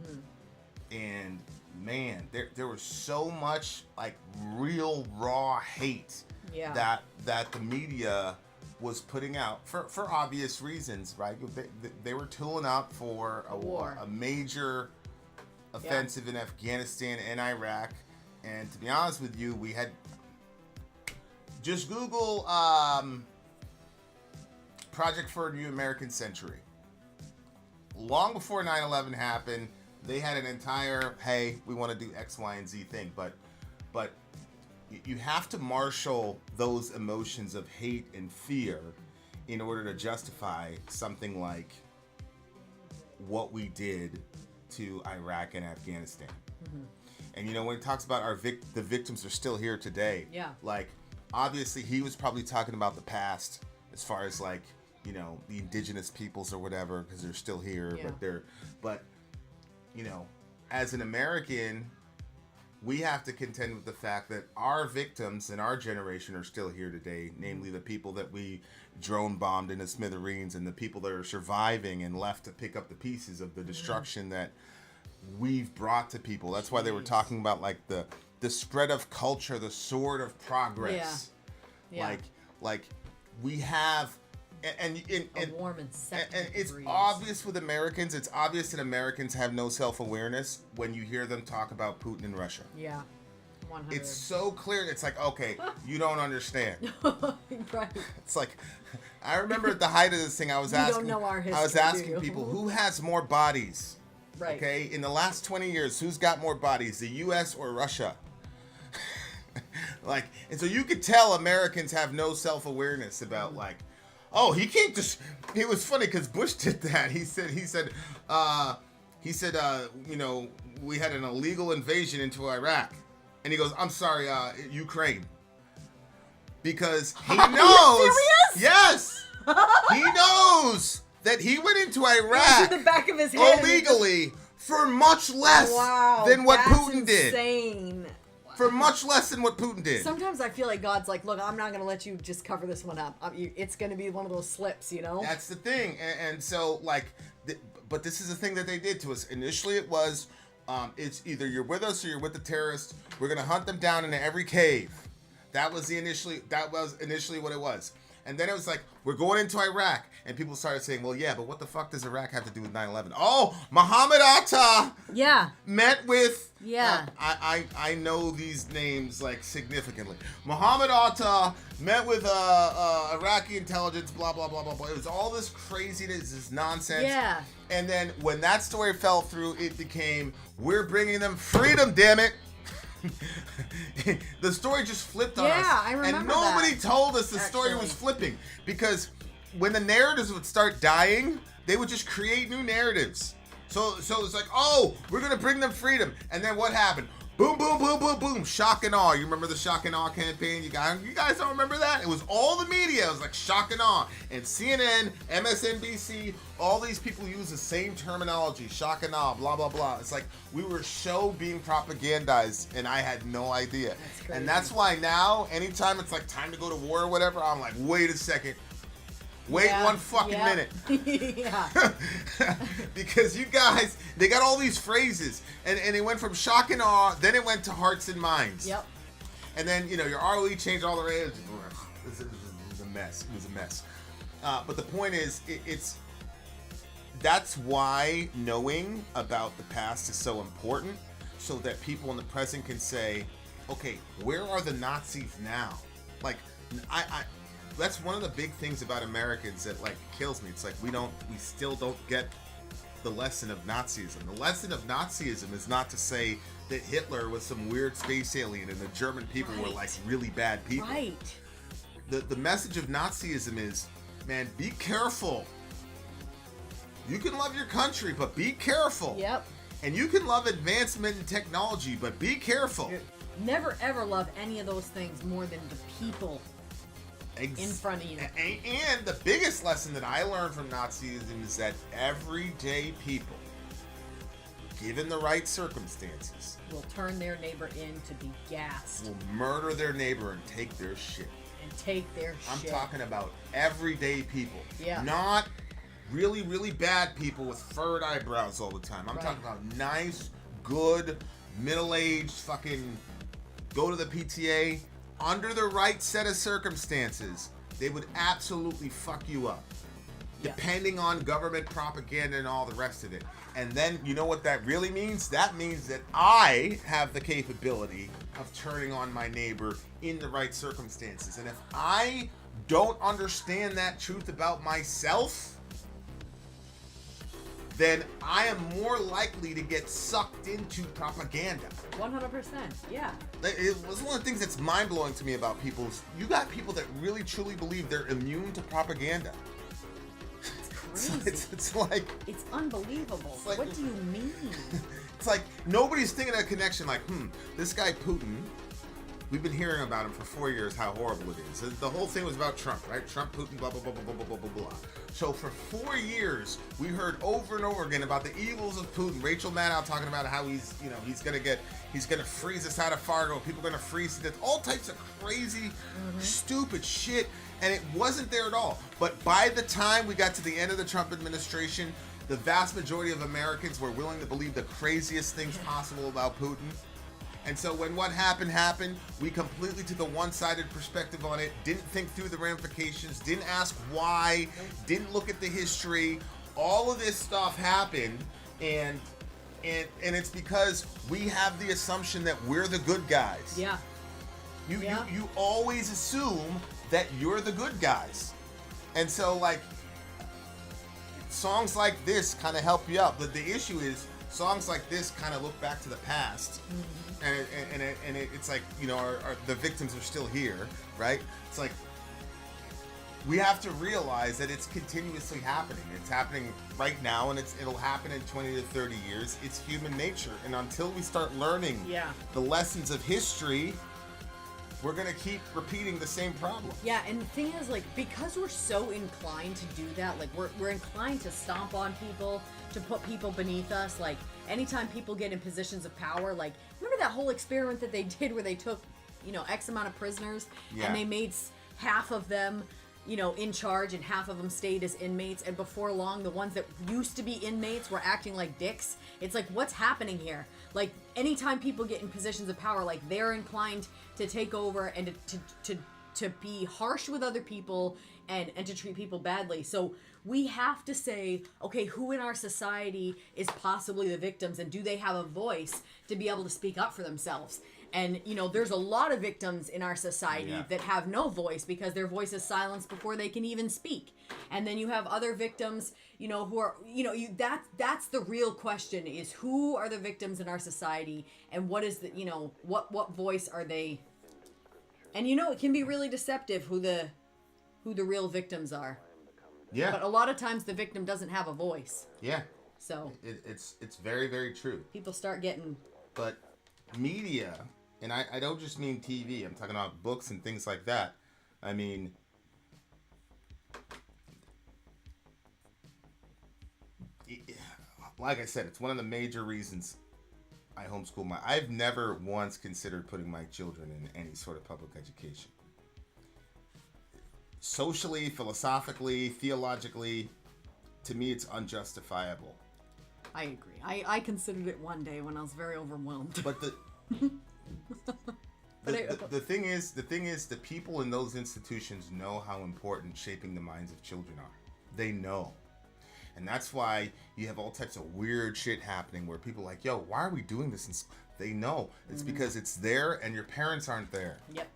And, man, there was so much, like, real raw hate that the media was putting out for obvious reasons, right? They were tooling up for a war, a major offensive in Afghanistan and Iraq. And to be honest with you, we had Just Google Project for a New American Century. Long before 9/11 happened, they had an entire, hey, we want to do X, Y, and Z thing. But you have to marshal those emotions of hate and fear in order to justify something like what we did to Iraq and Afghanistan. Mm-hmm. And you know, when it talks about the victims are still here today, yeah. Like, obviously he was probably talking about the past as far as like, you know, the indigenous peoples or whatever, because they're still here, yeah. but you know, as an American, we have to contend with the fact that our victims in our generation are still here today, namely the people that we drone bombed into smithereens and the people that are surviving and left to pick up the pieces of the destruction that we've brought to people. That's why they were talking about like the spread of culture, the sword of progress. Yeah. Like we have and warm and it's breeze. obvious with Americans. It's obvious that Americans have no self-awareness when you hear them talk about Putin and Russia. Yeah, 100. It's so clear. It's like, okay, you don't understand. Right. It's like, I remember at the height of this thing, I was asking, don't know our history, I was asking people who has more bodies. Right. Okay, in the last 20 years, who's got more bodies, the U.S. or Russia? Like, and so you could tell Americans have no self-awareness about like. Oh, he can't just. It was funny because Bush did that. He said, you know, we had an illegal invasion into Iraq, and he goes, "I'm sorry, Ukraine," because he knows. Are you serious? Yes, he knows that he went into Iraq in the back of his head illegally for much less than what Putin did. Insane. For much less than what Putin did. Sometimes I feel like God's like, look, I'm not going to let you just cover this one up. It's going to be one of those slips, you know? That's the thing. And so, like, but this is the thing that they did to us. Initially, it was, it's either you're with us or you're with the terrorists. We're going to hunt them down into every cave. That was initially what it was. And then it was like, we're going into Iraq. And people started saying, well, yeah, but what the fuck does Iraq have to do with 9/11? Oh, Muhammad Atta met with... Yeah. I know these names, like, significantly. Muhammad Atta met with Iraqi intelligence, blah, blah, blah, blah, blah. It was all this craziness, this nonsense. Yeah. And then when that story fell through, it became, we're bringing them freedom, damn it. The story just flipped on us. Yeah, I remember and nobody that, told us the story was flipping. Because when the narratives would start dying, they would just create new narratives. So it's like, oh, we're going to bring them freedom. And then what happened? Boom, boom, boom, boom, boom. Shock and awe. You remember the shock and awe campaign? You guys don't remember that? It was all the media. It was like shock and awe. And CNN, MSNBC, all these people use the same terminology. Shock and awe, blah, blah, blah. It's like we were being propagandized, and I had no idea. That's crazy. And that's why now, anytime it's like time to go to war or whatever, I'm like, wait a second. Wait one fucking minute. Yeah. Because you guys, they got all these phrases. And it went from shock and awe, then it went to hearts and minds. Yep. And then, you know, your ROE changed all the rates. It was a mess. It was a mess. But the point is, that's why knowing about the past is so important, so that people in the present can say, okay, where are the Nazis now? Like, that's one of the big things about Americans that like kills me. It's like we still don't get the lesson of Nazism. The lesson of Nazism is not to say that Hitler was some weird space alien and the German people were like really bad people. Right. The message of Nazism is, man, be careful. You can love your country, but be careful. Yep. And you can love advancement in technology, but be careful. Never ever love any of those things more than the people in front of you. And the biggest lesson that I learned from Nazism is that everyday people, given the right circumstances, will turn their neighbor in to be gassed. Will murder their neighbor and take their shit. I'm talking about everyday people. Yeah. Not really, really bad people with furrowed eyebrows all the time. I'm talking about nice, good, middle-aged, fucking go to the PTA. Under the right set of circumstances, they would absolutely fuck you up. depending on government propaganda and all the rest of it. And then, you know what that really means? That means that I have the capability of turning on my neighbor in the right circumstances. And if I don't understand that truth about myself, then I am more likely to get sucked into propaganda. 100%, yeah. It was one of the things that's mind-blowing to me about people. You got people that really truly believe they're immune to propaganda. It's crazy. It's like... It's unbelievable. It's like, what do you mean? It's like nobody's thinking of a connection like, this guy Putin, we've been hearing about him for 4 years, how horrible it is. The whole thing was about Trump, right? Trump, Putin, blah, blah, blah, blah, blah, blah, blah, blah. So for 4 years, we heard over and over again about the evils of Putin. Rachel Maddow talking about how he's gonna freeze us out of Fargo. People are gonna freeze to death. All types of crazy, stupid shit. And it wasn't there at all. But by the time we got to the end of the Trump administration, the vast majority of Americans were willing to believe the craziest things possible about Putin. And so when what happened, we completely took a one-sided perspective on it, didn't think through the ramifications, didn't ask why, didn't look at the history. All of this stuff happened, and it's because we have the assumption that we're the good guys. Yeah. You always assume that you're the good guys. And so, like, songs like this kind of help you out. But the issue is, songs like this kind of look back to the past. And it's like, you know, the victims are still here, right? It's like, we have to realize that it's continuously happening. It's happening right now, and it'll happen in 20 to 30 years. It's human nature. And until we start learning the lessons of history, we're going to keep repeating the same problem. Yeah, and the thing is, like, because we're so inclined to do that, like, we're inclined to stomp on people, to put people beneath us. Like, anytime people get in positions of power, like, remember that whole experiment that they did where they took, you know, X amount of prisoners, and they made half of them, you know, in charge, and half of them stayed as inmates, and before long, the ones that used to be inmates were acting like dicks. It's like, what's happening here? Like, anytime people get in positions of power, like, they're inclined to take over and to be harsh with other people and to treat people badly. So we have to say, okay, who in our society is possibly the victims, and do they have a voice to be able to speak up for themselves? And, you know, there's a lot of victims in our society that have no voice because their voice is silenced before they can even speak. And then you have other victims, you know, who are, you know, that's the real question, is who are the victims in our society, and what is the, you know, what voice are they? And, you know, it can be really deceptive who the real victims are. Yeah. But a lot of times the victim doesn't have a voice. Yeah. So it's very, very true. People start getting... But media, and I don't just mean TV, I'm talking about books and things like that. I mean, like I said, it's one of the major reasons I homeschool I've never once considered putting my children in any sort of public education. Socially, philosophically, theologically, to me, it's unjustifiable. I agree. I considered it one day when I was very overwhelmed. But the thing is, the people in those institutions know how important shaping the minds of children are. They know. And that's why you have all types of weird shit happening where people are like, yo, why are we doing this? They know. It's because it's there and your parents aren't there. Yep.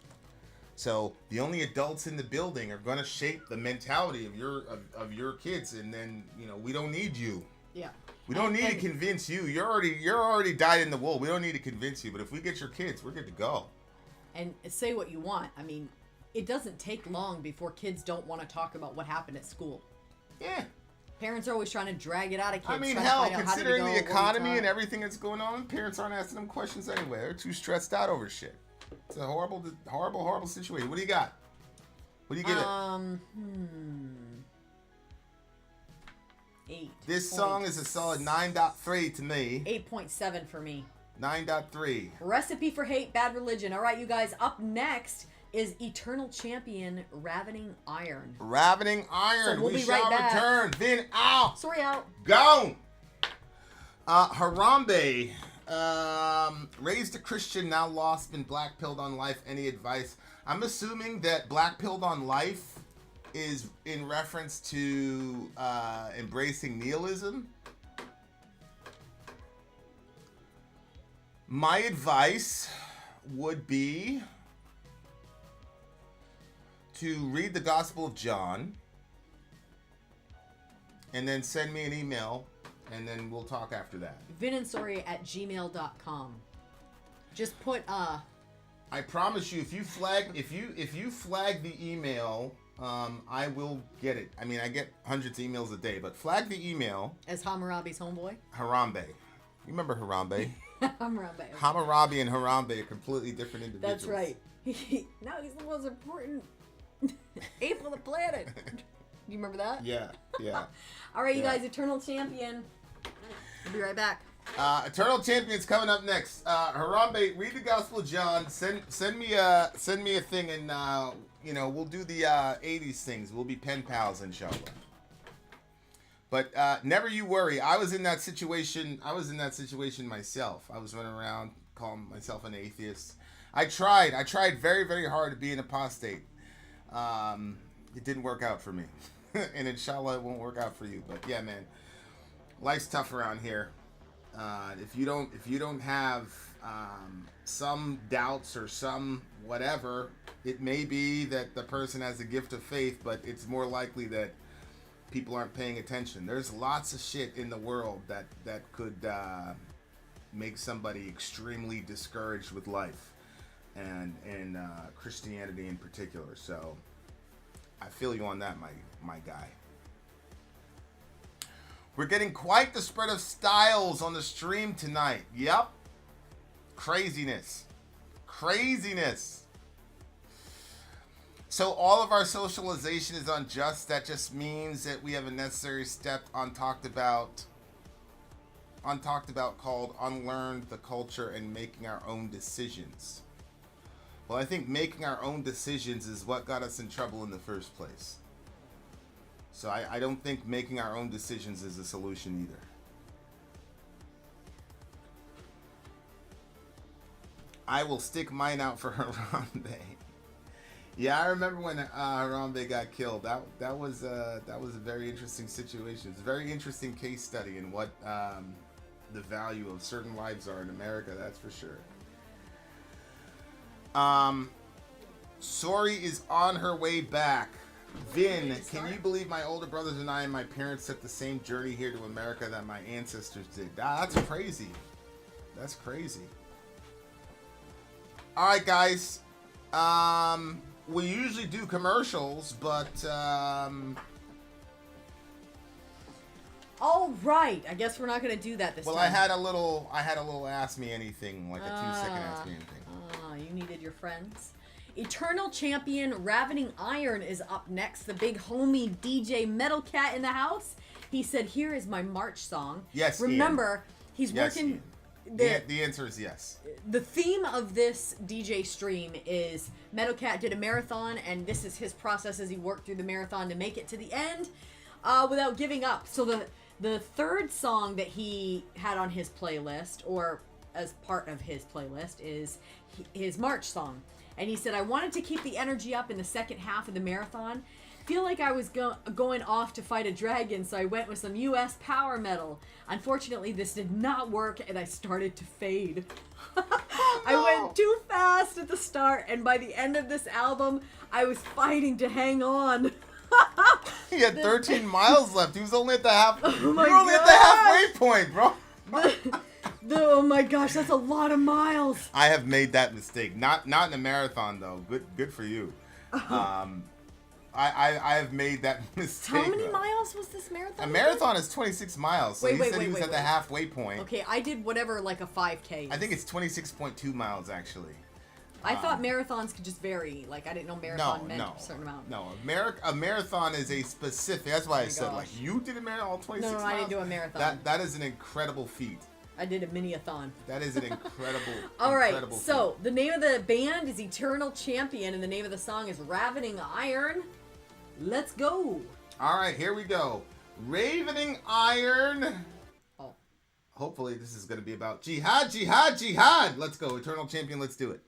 So the only adults in the building are going to shape the mentality of your kids, and then, you know, we don't need you. Yeah. We don't need to convince you. You're already dyed in the wool. We don't need to convince you. But if we get your kids, we're good to go. And say what you want. I mean, it doesn't take long before kids don't want to talk about what happened at school. Yeah. Parents are always trying to drag it out of kids. I mean, hell, considering the economy and everything that's going on, parents aren't asking them questions anyway. They're too stressed out over shit. It's a horrible, horrible, horrible situation. What do you got? What do you give it? 8. This song is a solid 9.3 to me. 8.7 for me. 9.3. Recipe for Hate, Bad Religion. All right, you guys, up next is Eternal Champion, Ravening Iron. Ravening Iron. So we'll be shall right back. return. Then out. Sori out. Gone. Harambe. Raised a Christian, now lost, been black-pilled on life. Any advice? I'm assuming that black-pilled on life is in reference to embracing nihilism, my advice would be to read the Gospel of John and then send me an email, and then we'll talk after that. vinandsori@gmail.com. Just put I promise you, if you flag the email, I will get it. I mean, I get hundreds of emails a day, but flag the email as Hammurabi's homeboy. Harambe. You remember Harambe? Hammurabi. Hammurabi and Harambe are completely different individuals. That's right. Now he's the most important ape on the planet. You remember that? Yeah. All right, you guys, Eternal Champion. We'll be right back. Eternal Champion's coming up next. Harambe, read the Gospel of John. Send me a thing, and we'll do the 80s things. We'll be pen pals, inshallah. But never you worry. I was in that situation myself. I was running around calling myself an atheist. I tried very, very hard to be an apostate. It didn't work out for me. And inshallah it won't work out for you. But yeah, man, life's tough around here. If you don't have some doubts or some whatever, it may be that the person has a gift of faith, but it's more likely that people aren't paying attention. There's lots of shit in the world that could make somebody extremely discouraged with life, and Christianity in particular. So I feel you on that, my guy. We're getting quite the spread of styles on the stream tonight. Yep. Craziness. So all of our socialization is unjust. That just means that we have a necessary step untalked about called unlearn the culture and making our own decisions. Well, I think making our own decisions is what got us in trouble in the first place. So I don't think making our own decisions is a solution either. I will stick mine out for Harambe. Yeah, I remember when Harambe got killed. That was a very interesting situation. It's a very interesting case study in what the value of certain lives are in America. That's for sure. Sori is on her way back. Vin, can you believe my older brothers and I and my parents took the same journey here to America that my ancestors did? That's crazy. That's crazy. All right, guys. We usually do commercials, but all right. I guess we're not gonna do that this time. Well, I had a little ask me anything, like a 2-second ask me anything. You needed your friends. Eternal Champion Ravening Iron is up next. The big homie DJ Metlcat in the house. He said, "Here is my March song." Yes. Remember, Ian. he's yes, working. The answer is yes. The theme of this DJ stream is Metlcat did a marathon, and this is his process as he worked through the marathon to make it to the end without giving up. So the third song that he had on his playlist, or as part of his playlist, is his March song. And he said, "I wanted to keep the energy up in the second half of the marathon. Feel like I was going off to fight a dragon, so I went with some US power metal. Unfortunately, this did not work, and I started to fade." I went too fast at the start, and by the end of this album, I was fighting to hang on. He had 13 miles left. He was only at the half. Oh you were only at the halfway point, bro. Oh my gosh, that's a lot of miles. I have made that mistake. Not in a marathon though. Good for you. I have made that mistake. How many miles was this marathon? A marathon is 26 miles. So he said he was at the halfway point. Okay, I did whatever, like a 5K. I think it's 26.2 miles actually. I thought marathons could just vary. Like, I didn't know marathon meant a certain amount. No, a marathon is a specific. That's why I said, like, you did a marathon all 26 miles? No, I didn't do a marathon. That is an incredible feat. I did a mini-a-thon. That is an incredible All right, incredible so feat. the name of the band is Eternal Champion, and the name of the song is Ravening Iron. Let's go. All right, here we go. Ravening Iron. Oh. Hopefully this is going to be about jihad, jihad, jihad. Let's go. Eternal Champion, let's do it.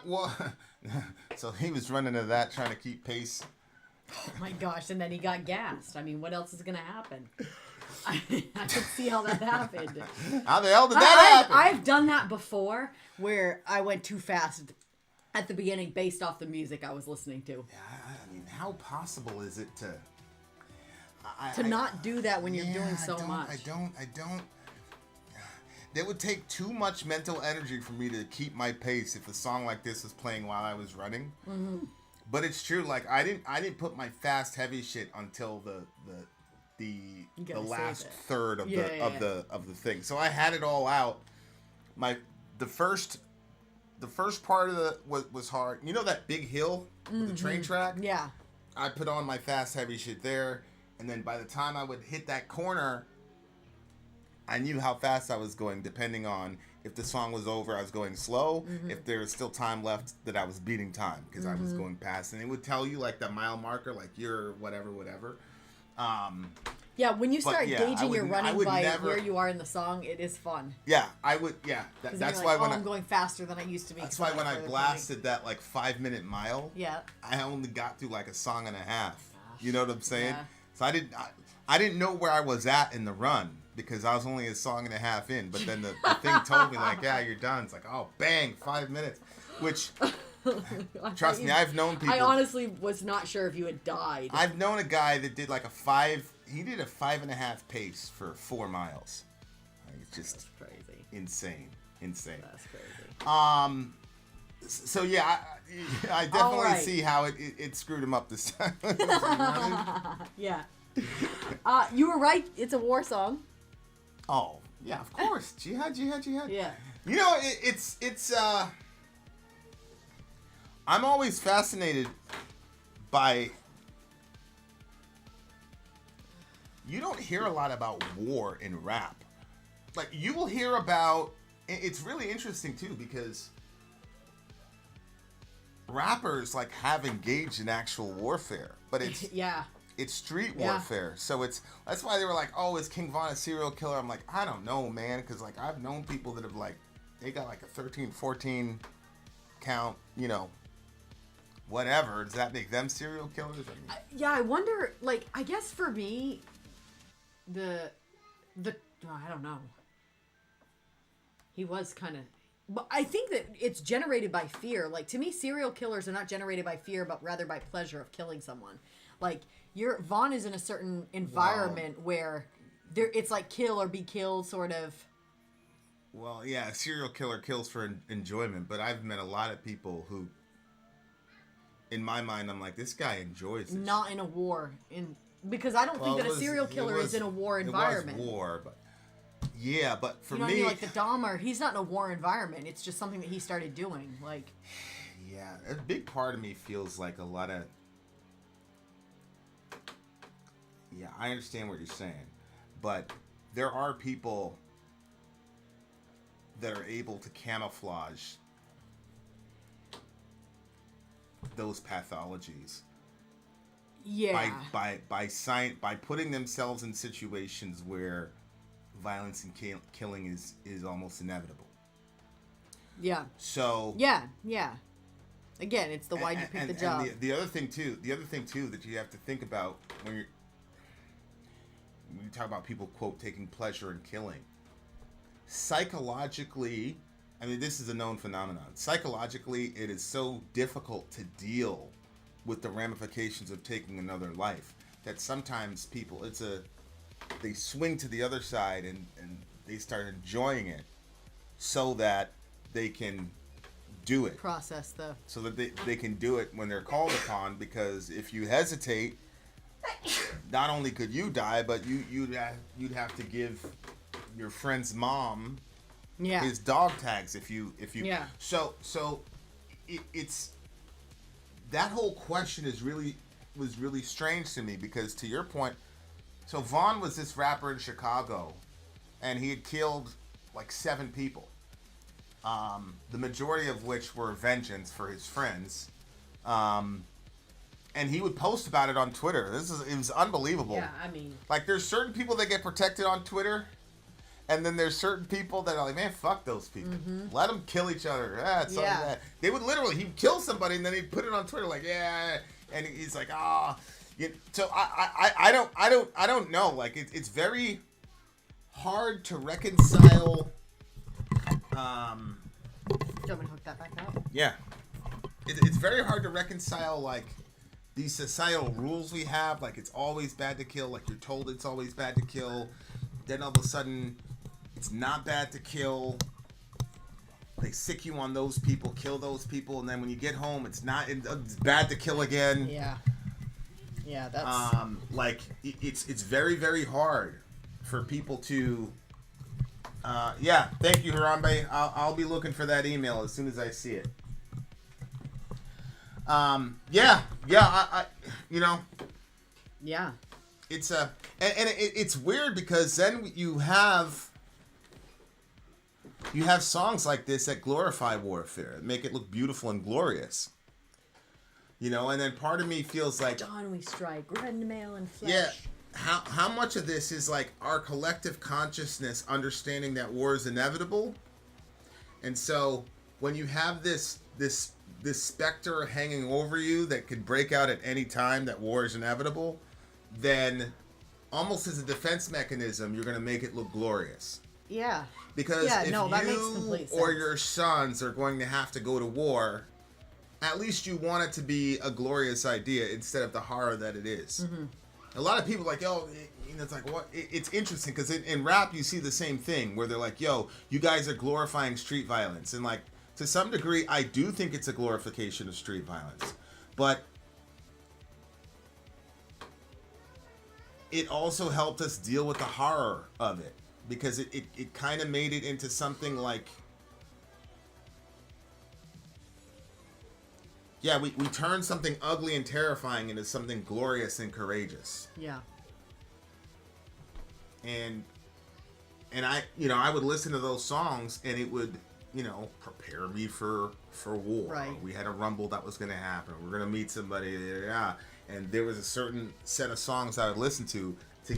well, so he was running to that trying to keep pace. Oh my gosh, and then he got gassed. I mean, what else is going to happen? I can see how that happened. How the hell did that happen? I've done that before where I went too fast at the beginning based off the music I was listening to. Yeah, I mean, how possible is it to not do that when you're doing so much? I don't. It would take too much mental energy for me to keep my pace if a song like this was playing while I was running. Mm-hmm. But it's true. Like I didn't put my fast heavy shit until the last third of the thing. So I had it all out. The first part of the was hard. You know that big hill with the train track? Yeah. I put on my fast heavy shit there, and then by the time I would hit that corner, I knew how fast I was going, depending on if the song was over, I was going slow. Mm-hmm. If there was still time left, that I was beating time because I was going past. And it would tell you like the mile marker, like you're whatever. Yeah, when you start gauging your running by where you are in the song, it is fun. Yeah, I would. Yeah, that's why when I'm going faster than I used to be. That's why when I blasted that like 5-minute mile, I only got through like a song and a half. Gosh. You know what I'm saying? Yeah. So I didn't know where I was at in the run because I was only a song and a half in. But then the thing told me like, yeah, you're done. It's like, oh, bang, 5 minutes, which. Trust me, I've known people. I honestly was not sure if you had died. I've known a guy that did like he did a 5.5 pace for 4 miles. Like, it's just crazy. Insane. That's crazy. So yeah, I definitely see how it screwed him up this time. Yeah. You were right. It's a war song. Oh yeah, of course. Jihad. Yeah. You know, it's I'm always fascinated by. You don't hear a lot about war in rap. Like, you will hear about. It's really interesting too because rappers like have engaged in actual warfare, but it's it's street warfare. So that's why they were like, oh, is King Von a serial killer? I'm like, I don't know, man, because like I've known people that have like they got like a 13, 14 count, you know. Whatever. Does that make them serial killers? I mean, I wonder, like, I guess for me, I don't know. He was kind of, but I think that it's generated by fear. Like, to me, serial killers are not generated by fear, but rather by pleasure of killing someone. Like, Vaughn is in a certain environment where it's like kill or be killed, sort of. Well, yeah, a serial killer kills for enjoyment, but I've met a lot of people who, in my mind, I'm like, this guy enjoys this. Not in a war. Because I don't think that a serial killer is in a war environment. It was war, but yeah, but for me, I mean? Like the Dahmer, he's not in a war environment. It's just something that he started doing. Like, yeah, a big part of me feels like a lot of. Yeah, I understand what you're saying, but there are people that are able to camouflage those pathologies. Yeah. By putting themselves in situations where violence and killing is almost inevitable. Yeah. So. Yeah. Again, it's the why you pick the job. And the other thing too that you have to think about when you talk about people, quote, taking pleasure in killing. Psychologically, I mean, this is a known phenomenon. Psychologically, it is so difficult to deal with the ramifications of taking another life that sometimes people, they swing to the other side and they start enjoying it so that they can do it. So that they can do it when they're called upon, because if you hesitate, not only could you die, but you'd have to give your friend's mom his dog tags if you so it's that whole question was really strange to me, because to your point, so Vaughn was this rapper in Chicago and he had killed like 7 people, the majority of which were vengeance for his friends, and he would post about it on Twitter. It was unbelievable. Yeah, I mean, like, there's certain people that get protected on Twitter. And then there's certain people that are like, man, fuck those people. Let them kill each other. It's like that. They would literally, he'd kill somebody and then he'd put it on Twitter like, yeah. And he's like, ah. So I don't know. Like, it's very hard to reconcile. Do you want me to hook that back up? Yeah. It's very hard to reconcile, like, these societal rules we have. Like, it's always bad to kill. Like, you're told it's always bad to kill. Then all of a sudden, it's not bad to kill. They sick you on those people, kill those people, and then when you get home, it's bad to kill again. Yeah, that's like it's very, very hard for people to. Yeah, thank you, Harambe. I'll be looking for that email as soon as I see it. I you know. Yeah. It's it's weird because then you have songs like this that glorify warfare, make it look beautiful and glorious. You know, and then part of me feels like dawn we strike, rend mail and flesh. Yeah, how much of this is like our collective consciousness understanding that war is inevitable, and so when you have this specter hanging over you that could break out at any time, that war is inevitable, then almost as a defense mechanism, you're going to make it look glorious. Yeah. Because if that makes you complete sense. or your sons are going to have to go to war, at least you want it to be a glorious idea instead of the horror that it is. A lot of people are like, yo, it's like, what? It's interesting because in rap you see the same thing where they're like, yo, you guys are glorifying street violence. And like, to some degree, I do think it's a glorification of street violence. But it also helped us deal with the horror of it because it kind of made it into something like, yeah, we turned something ugly and terrifying into something glorious and courageous. Yeah. And I would listen to those songs and it would, prepare me for war. Right. We had a rumble that was going to happen. We're going to meet somebody. Yeah. And there was a certain set of songs I would listen to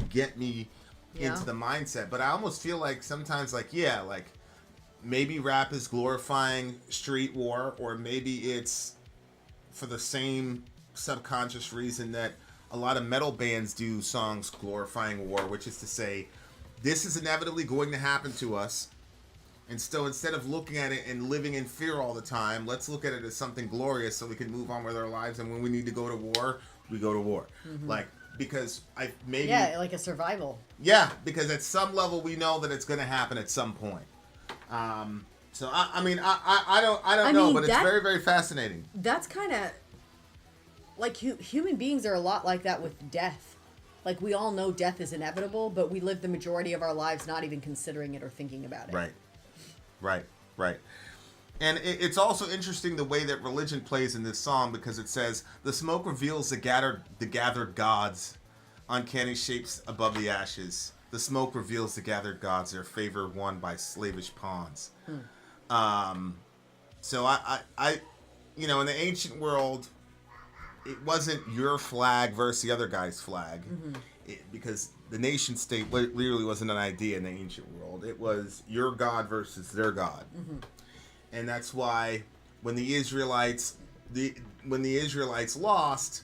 get me into the mindset. But I almost feel like sometimes, like maybe rap is glorifying street war, or maybe it's for the same subconscious reason that a lot of metal bands do songs glorifying war, which is to say, this is inevitably going to happen to us. And so instead of looking at it and living in fear all the time, let's look at it as something glorious so we can move on with our lives. And when we need to go to war, we go to war. Like, because Yeah, like a survival. Yeah, because at some level we know that it's going to happen at some point. So, I don't know, but it's very, very fascinating. That's kind of... Like, human beings are a lot like that with death. Like, we all know death is inevitable, but we live the majority of our lives not even considering it or thinking about it. Right. And it's also interesting the way that religion plays in this song, because it says, the smoke reveals the gathered gods, uncanny shapes above the ashes. The smoke reveals the gathered gods, their favor won by slavish pawns. So I in the ancient world, it wasn't your flag versus the other guy's flag, because the nation state literally wasn't an idea in the ancient world. It was your God versus their God, and that's why when the Israelites lost,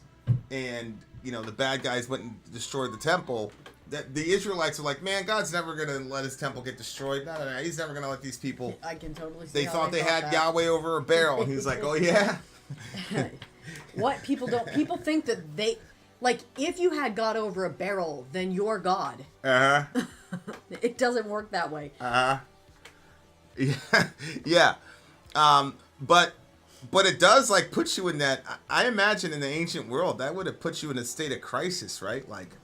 and the bad guys went and destroyed the temple, that the Israelites are like, man, God's never gonna let his temple get destroyed. No, He's never gonna let these people. I can totally see. They thought they had Yahweh over a barrel, and He's like, oh yeah. What people think that they, like, if you had God over a barrel, then you're God. It doesn't work that way. Yeah. But it does, like, put you in that. I imagine in the ancient world that would have put you in a state of crisis, right? Like,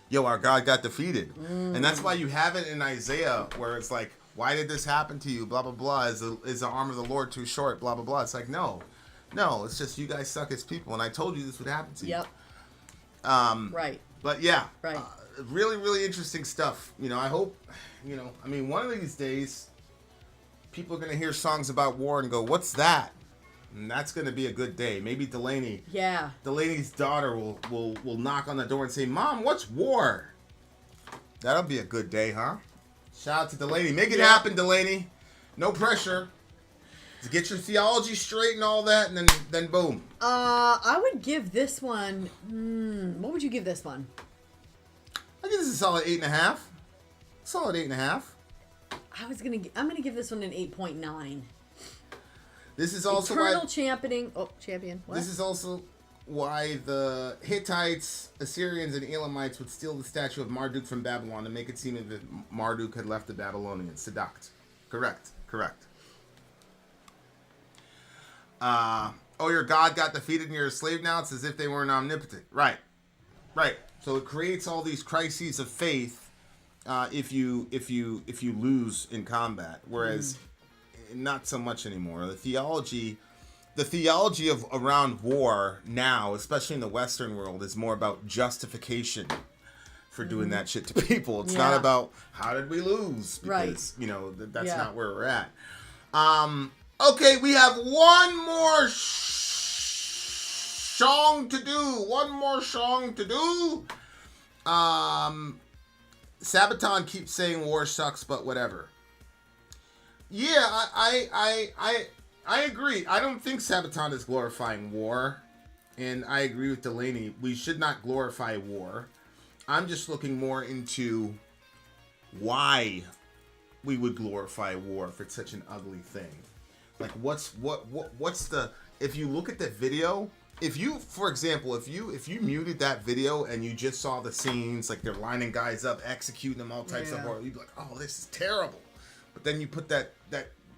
yo, our God got defeated, and that's why you have it in Isaiah where it's like, why did this happen to you? Blah blah blah. Is the arm of the Lord too short? Blah blah blah. It's like, no, it's just you guys suck as people, and I told you this would happen to you. Yep. Right. But yeah. Right. Really, really interesting stuff. I hope. One of these days, people are gonna hear songs about war and go, "What's that?" And that's gonna be a good day. Maybe Delaney. Yeah. Delaney's daughter will knock on the door and say, "Mom, what's war?" That'll be a good day, huh? Shout out to Delaney. Make it happen, Delaney. No pressure. To get your theology straight and all that, and then boom. I would give this one. What would you give this one? I give this a solid 8.5. Solid 8.5. I'm gonna give this one an 8.9. This is also Eternal championing. Oh, champion. What? This is also why the Hittites, Assyrians, and Elamites would steal the statue of Marduk from Babylon to make it seem as if Marduk had left the Babylonians. Seduct. Correct. Your God got defeated and you're a slave now. It's as if they weren't omnipotent. Right. So it creates all these crises of faith if you lose in combat, whereas not so much anymore. The theology of around war now, especially in the Western world, is more about justification for doing that shit to people. It's not about how did we lose, because that's not where we're at. Okay, we have one more song to do. Sabaton keeps saying war sucks, but whatever. Yeah, I agree. I don't think Sabaton is glorifying war, and I agree with Delaney. We should not glorify war. I'm just looking more into why we would glorify war if it's such an ugly thing. Like, what's the, if you look at the video, if you muted that video and you just saw the scenes, like they're lining guys up, executing them, all types of horror, you'd be like, oh, this is terrible. But then you put that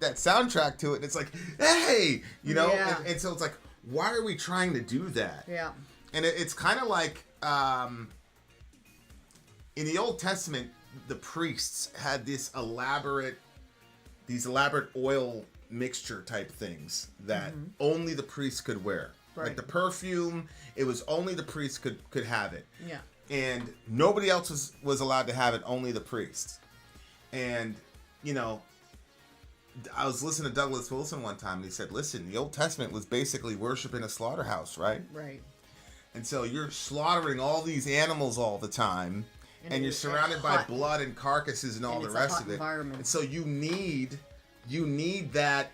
soundtrack to it, and it's like, hey, and so it's like, why are we trying to do that? Yeah. And it's kind of like, in the Old Testament, the priests had these elaborate oil mixture type things that only the priests could wear. Right. Like the perfume, it was only the priests could have it. Yeah. And nobody else was allowed to have it, only the priests. And, I was listening to Douglas Wilson one time, and he said, listen, the Old Testament was basically worshiping a slaughterhouse, right? Right. And so you're slaughtering all these animals all the time, and you're surrounded by blood and carcasses and all the rest of it. And so you need that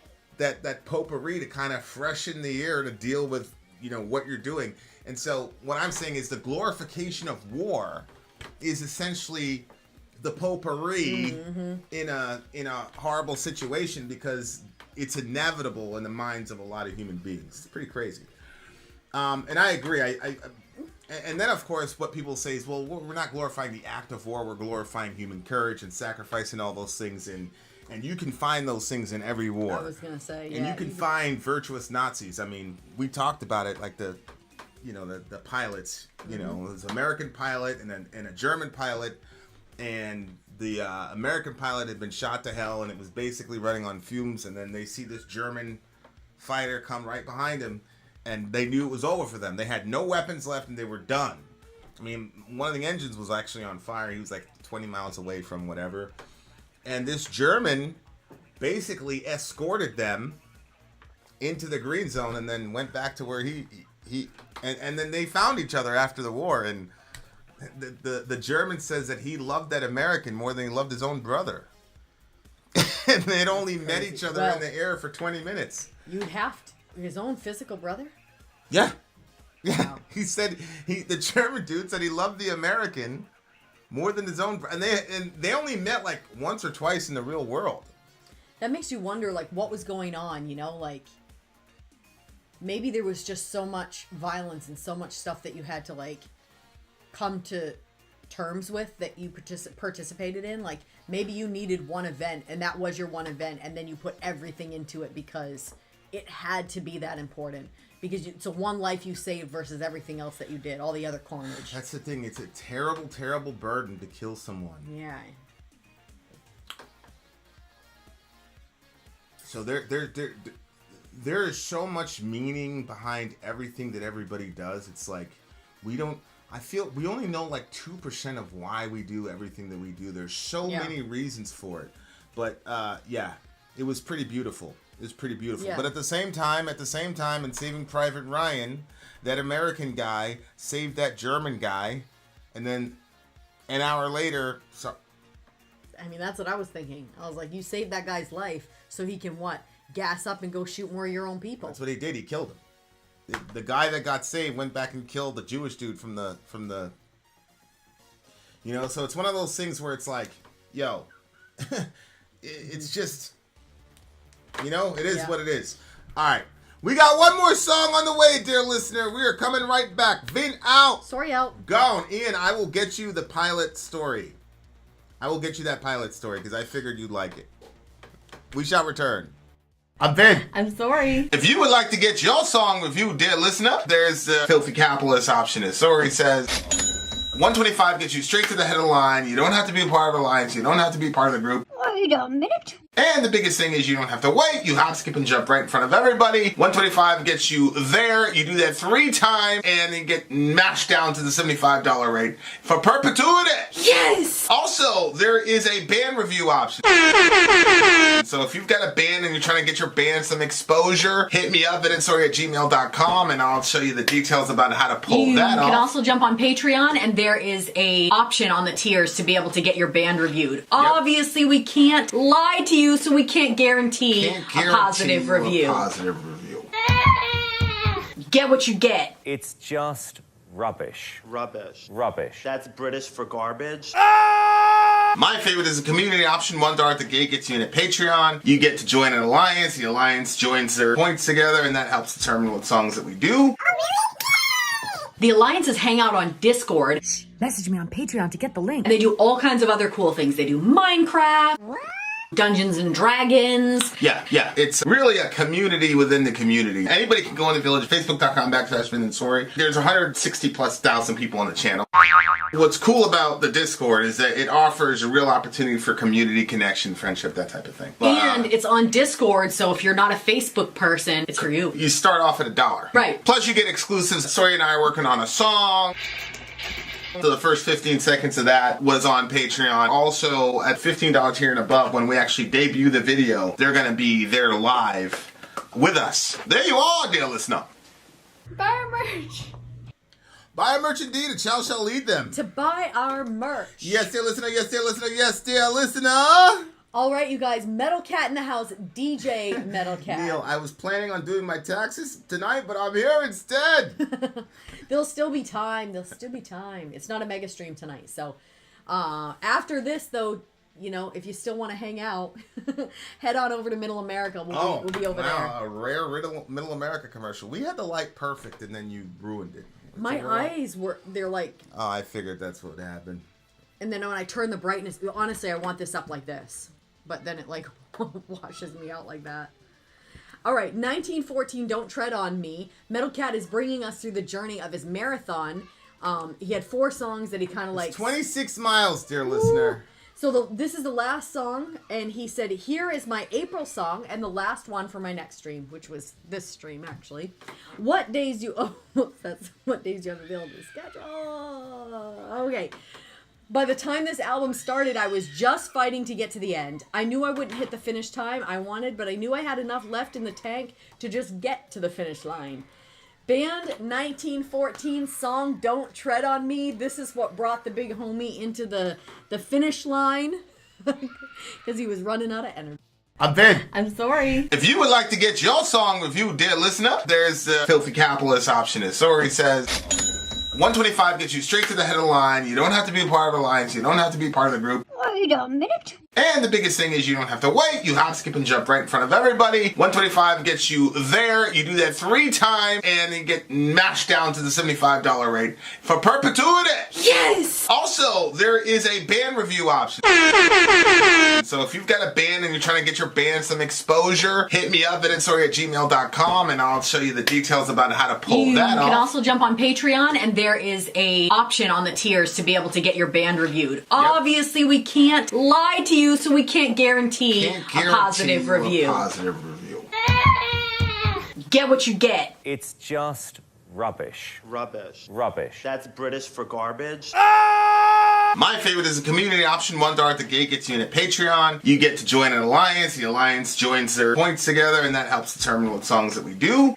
potpourri to kind of freshen the air to deal with what you're doing. And so what I'm saying is the glorification of war is essentially the potpourri in a horrible situation, because it's inevitable in the minds of a lot of human beings. It's pretty crazy. And I agree. And then, of course, what people say is, well, we're not glorifying the act of war. We're glorifying human courage and sacrifice and all those things. And you can find those things in every war. I was going to say, And you can find virtuous Nazis. I mean, we talked about it, like the pilots. There's an American pilot and a German pilot. And the American pilot had been shot to hell, and it was basically running on fumes. And then they see this German fighter come right behind him, and they knew it was over for them. They had no weapons left, and they were done. I mean, one of the engines was actually on fire. He was like 20 miles away from whatever. And this German basically escorted them into the green zone, and then went back to where he and then they found each other after the war. And the German says that he loved that American more than he loved his own brother. And they'd only met each other in the air for 20 minutes. You'd have to. His own physical brother? Yeah. Wow. He said, the German dude said he loved the American more than his own. And they only met like once or twice in the real world. That makes you wonder, like, what was going on, like, maybe there was just so much violence and so much stuff that you had to, like, come to terms with, that you participated in. Like, maybe you needed one event, and that was your one event, and then you put everything into it because it had to be that important, because it's a one life you saved versus everything else that you did, all the other carnage. That's the thing. It's a terrible, terrible burden to kill someone. Yeah. So there is so much meaning behind everything that everybody does. It's like I feel we only know like 2% of why we do everything that we do. There's so many reasons for it. But it was pretty beautiful. It was pretty beautiful. Yeah. But at the same time, in Saving Private Ryan, that American guy saved that German guy, and then An hour later, I mean, that's what I was thinking. I was like, you saved that guy's life so he can what? Gas up and go shoot more of your own people. That's what he did. He killed him. The guy that got saved went back and killed the Jewish dude from the. You know, so it's one of those things where it's like, yo, it's just, you know, it is what it is. All right. We got one more song on the way, dear listener. We are coming right back. Vin out. Sori out. Gone. Ian, I will get you the pilot story. I will get you that pilot story because I figured you'd like it. We shall return. I'm Vin. I'm Sori. If you would like to get your song reviewed, dear listener, there's the filthy capitalist option. As Sori says, 125 gets you straight to the head of the line. You don't have to be a part of the alliance. You don't have to be part of the group. Wait a minute. And the biggest thing is you don't have to wait. You hop, skip, and jump right in front of everybody. 125 gets you there. You do that 3 times, and you get mashed down to the $75 rate for perpetuity. Yes! Also, there is a band review option. So if you've got a band and you're trying to get your band some exposure, hit me up at sori@gmail.com, and I'll show you the details about how to pull that off. You can also jump on Patreon, and there is a option on the tiers to be able to get your band reviewed. Obviously, we can't lie to you, so we can't guarantee a positive review. Get what you get. It's just rubbish. Rubbish. Rubbish. That's British for garbage. My favorite is the community option. $1 at the gate gets you in at Patreon. You get to join an alliance. The alliance joins their points together, and that helps determine what songs that we do. The alliances hang out on Discord. Message me on Patreon to get the link. And they do all kinds of other cool things. They do Minecraft, Dungeons and Dragons. Yeah. It's really a community within the community. Anybody can go in the village, facebook.com/Vin and Sori. There's 160,000+ people on the channel. What's cool about the Discord is that it offers a real opportunity for community connection, friendship, that type of thing. And it's on Discord, so if you're not a Facebook person, it's for you. You start off at $1. Right. Plus you get exclusives. Sori and I are working on a song. So the first 15 seconds of that was on Patreon. Also, at $15 tier and above, when we actually debut the video, they're going to be there live with us. There you are, dear listener. Buy our merch. Buy a merch indeed, a child shall lead them. To buy our merch. Yes, dear listener, yes, dear listener, yes, dear listener. All right, you guys, Metlcat in the house, DJ Metlcat. Neil, I was planning on doing my taxes tonight, but I'm here instead. There'll still be time. It's not a mega stream tonight. So after this, though, you know, if you still want to hang out, head on over to Middle America. We'll be over there. A rare Middle America commercial. We had the light perfect, and then you ruined it. My eyes they're like... Oh, I figured that's what happened. And then when I turn the brightness, honestly, I want this up like this. But then it like washes me out like that. All right, 1914, Don't Tread on Me. Metlcat is bringing us through the journey of his marathon. He had 4 songs that he kind of like... 26 miles, dear listener. So this is the last song, and he said, here is my April song, and the last one for my next stream, which was this stream, actually. What days do you... Oh, that's what days do you have available to schedule? Okay. By the time this album started, I was just fighting to get to the end. I knew I wouldn't hit the finish time I wanted, but I knew I had enough left in the tank to just get to the finish line. Band 1914 song Don't Tread on Me. This is what brought the big homie into the finish line because he was running out of energy. I'm Vin. I'm Sori. If you would like to get your song reviewed, dear listener, there's the filthy capitalist option. As Sori says, 125 gets you straight to the head of the line. You don't have to be a part of the alliance. You don't have to be part of the group. Wait a minute. And the biggest thing is you don't have to wait. You hop, skip, and jump right in front of everybody. 125 gets you there. You do that 3 times, and you get mashed down to the $75 rate for perpetuity. Yes! Also, there is a band review option. So if you've got a band and you're trying to get your band some exposure, hit me up at sori@gmail.com, and I'll show you the details about how to pull that off. You can also jump on Patreon, and there is a option on the tiers to be able to get your band reviewed. Obviously, we can't lie to you, so we can't guarantee a positive review. Get what you get. It's just rubbish. Rubbish. Rubbish. That's British for garbage. My favorite is the community option. $1 at the gate gets you in at Patreon. You get to join an alliance. The alliance joins their points together, and that helps determine what songs that we do.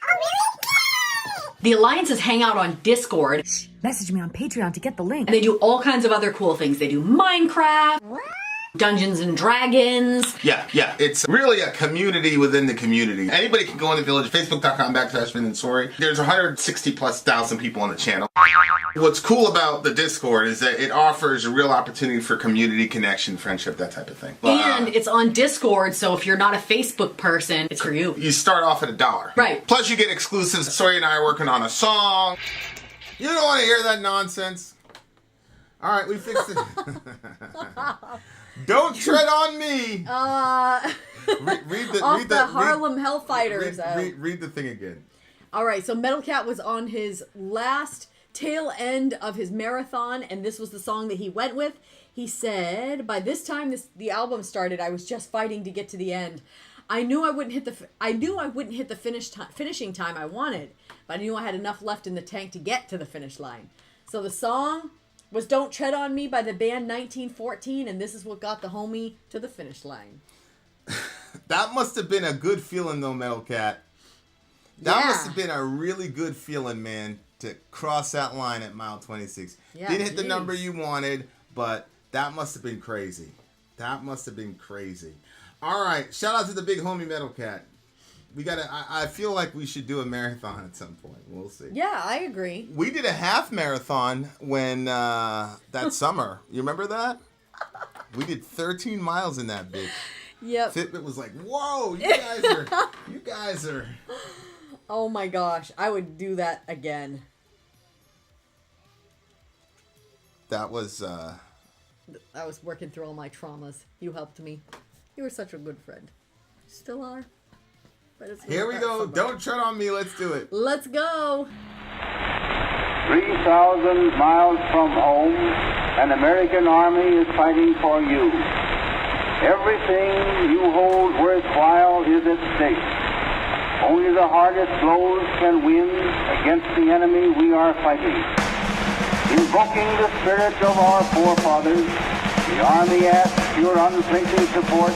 The alliances hang out on Discord. Message me on Patreon to get the link. And they do all kinds of other cool things. They do Minecraft, Dungeons and Dragons. Yeah. It's really a community within the community. Anybody can go in the village, facebook.com/Sori. There's 160,000+ people on the channel. What's cool about the Discord is that it offers a real opportunity for community connection, friendship, that type of thing. And it's on Discord, so if you're not a Facebook person, it's for you. You start off at $1. Right. Plus you get exclusives. Sori and I are working on a song. You don't want to hear that nonsense. All right, we fixed it. Don't tread on me. Read the Harlem Hellfighters. Read the thing again. All right, so Metlcat was on his last tail end of his marathon, and this was the song that he went with. He said, "By this time the album started, I was just fighting to get to the end. I knew I wouldn't hit the finishing time I wanted, but I knew I had enough left in the tank to get to the finish line." So the song was "Don't Tread on Me" by the band 1914, and this is what got the homie to the finish line. That must have been a good feeling, though, Metlcat. That must have been a really good feeling, man, to cross that line at mile 26. Yeah, Didn't hit the number you wanted, but that must have been crazy. That must have been crazy. All right, shout out to the big homie Metlcat. We gotta. I feel like we should do a marathon at some point. We'll see. Yeah, I agree. We did a half marathon when that summer. You remember that? We did 13 miles in that bitch. Yep. Fitbit was like, "Whoa, you guys are." Oh my gosh, I would do that again. That was. I was working through all my traumas. You helped me. You were such a good friend. Still are. But it's Here we go. Don't tread on me. Let's do it. Let's go. 3,000 miles from home, an American army is fighting for you. Everything you hold worthwhile is at stake. Only the hardest blows can win against the enemy we are fighting. Invoking the spirit of our forefathers, the Army asks your unflinching support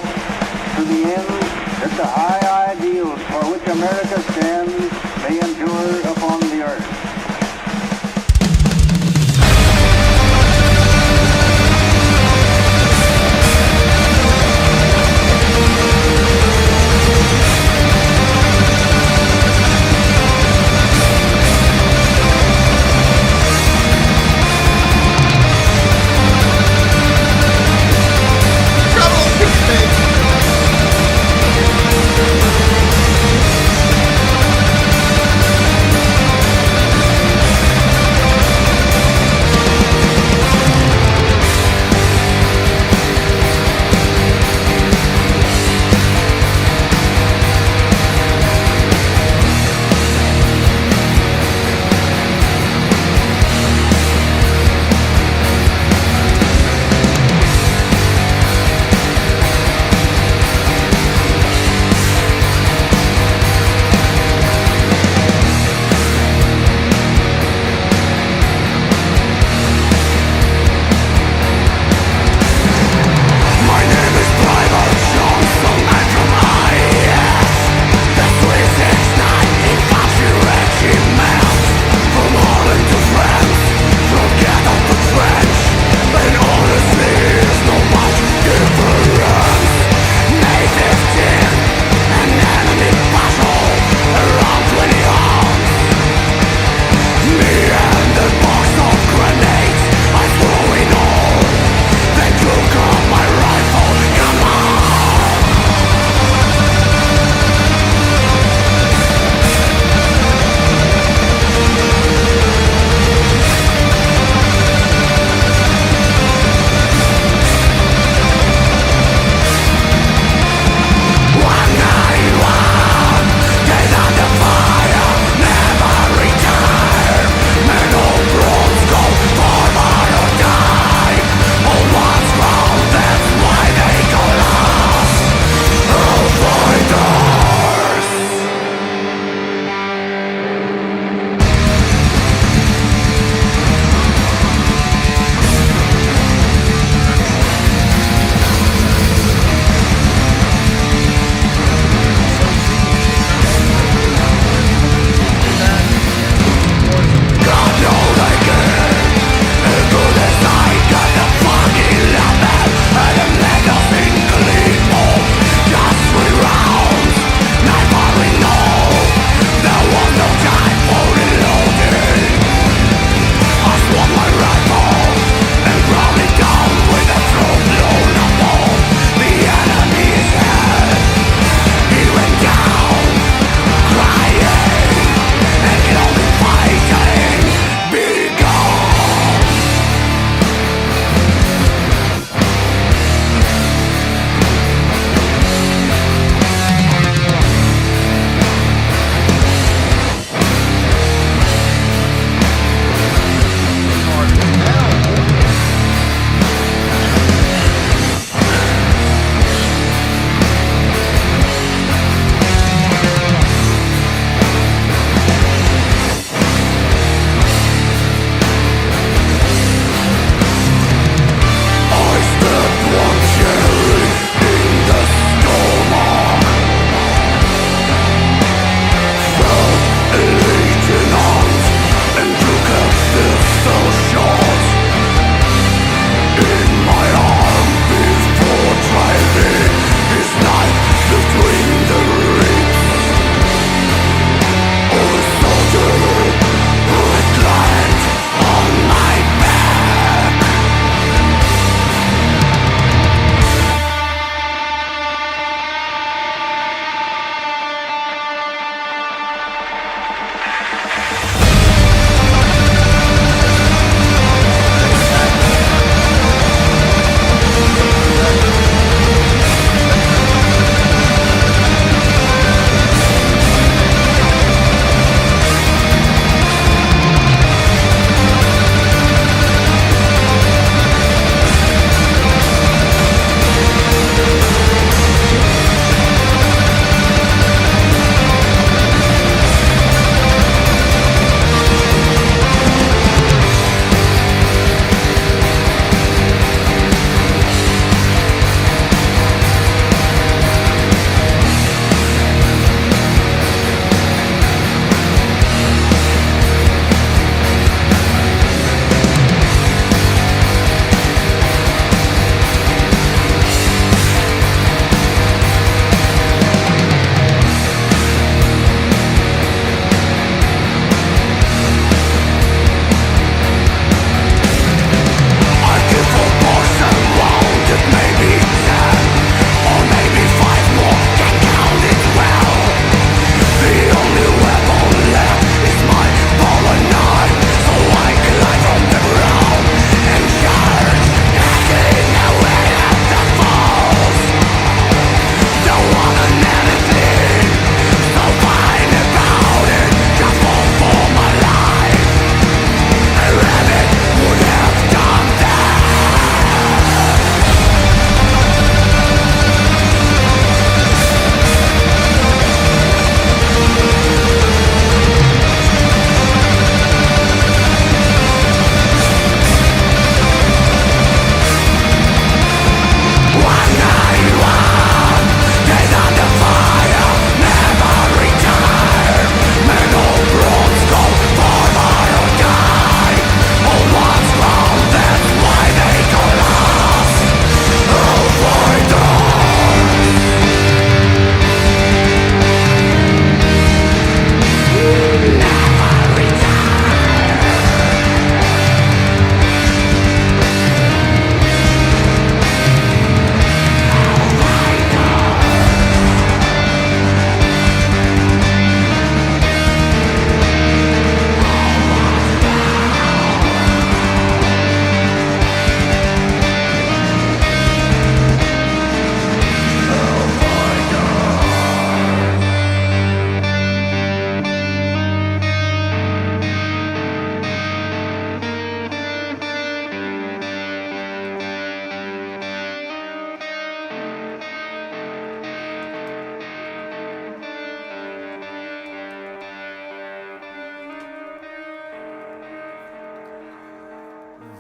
to the end that the high ideals for which America stands may endure upon the earth.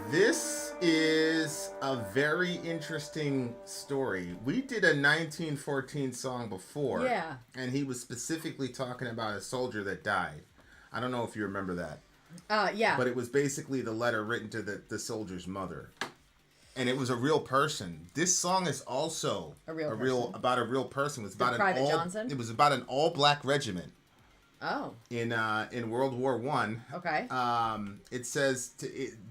This is a very interesting story. We did a 1914 song before. Yeah. And he was specifically talking about a soldier that died. I don't know if you remember that. Yeah. But it was basically the letter written to the soldier's mother. And it was a real person. This song is also about a real person. It was about Private Johnson? It was about an all-black regiment. Oh. In World War One. Okay. It says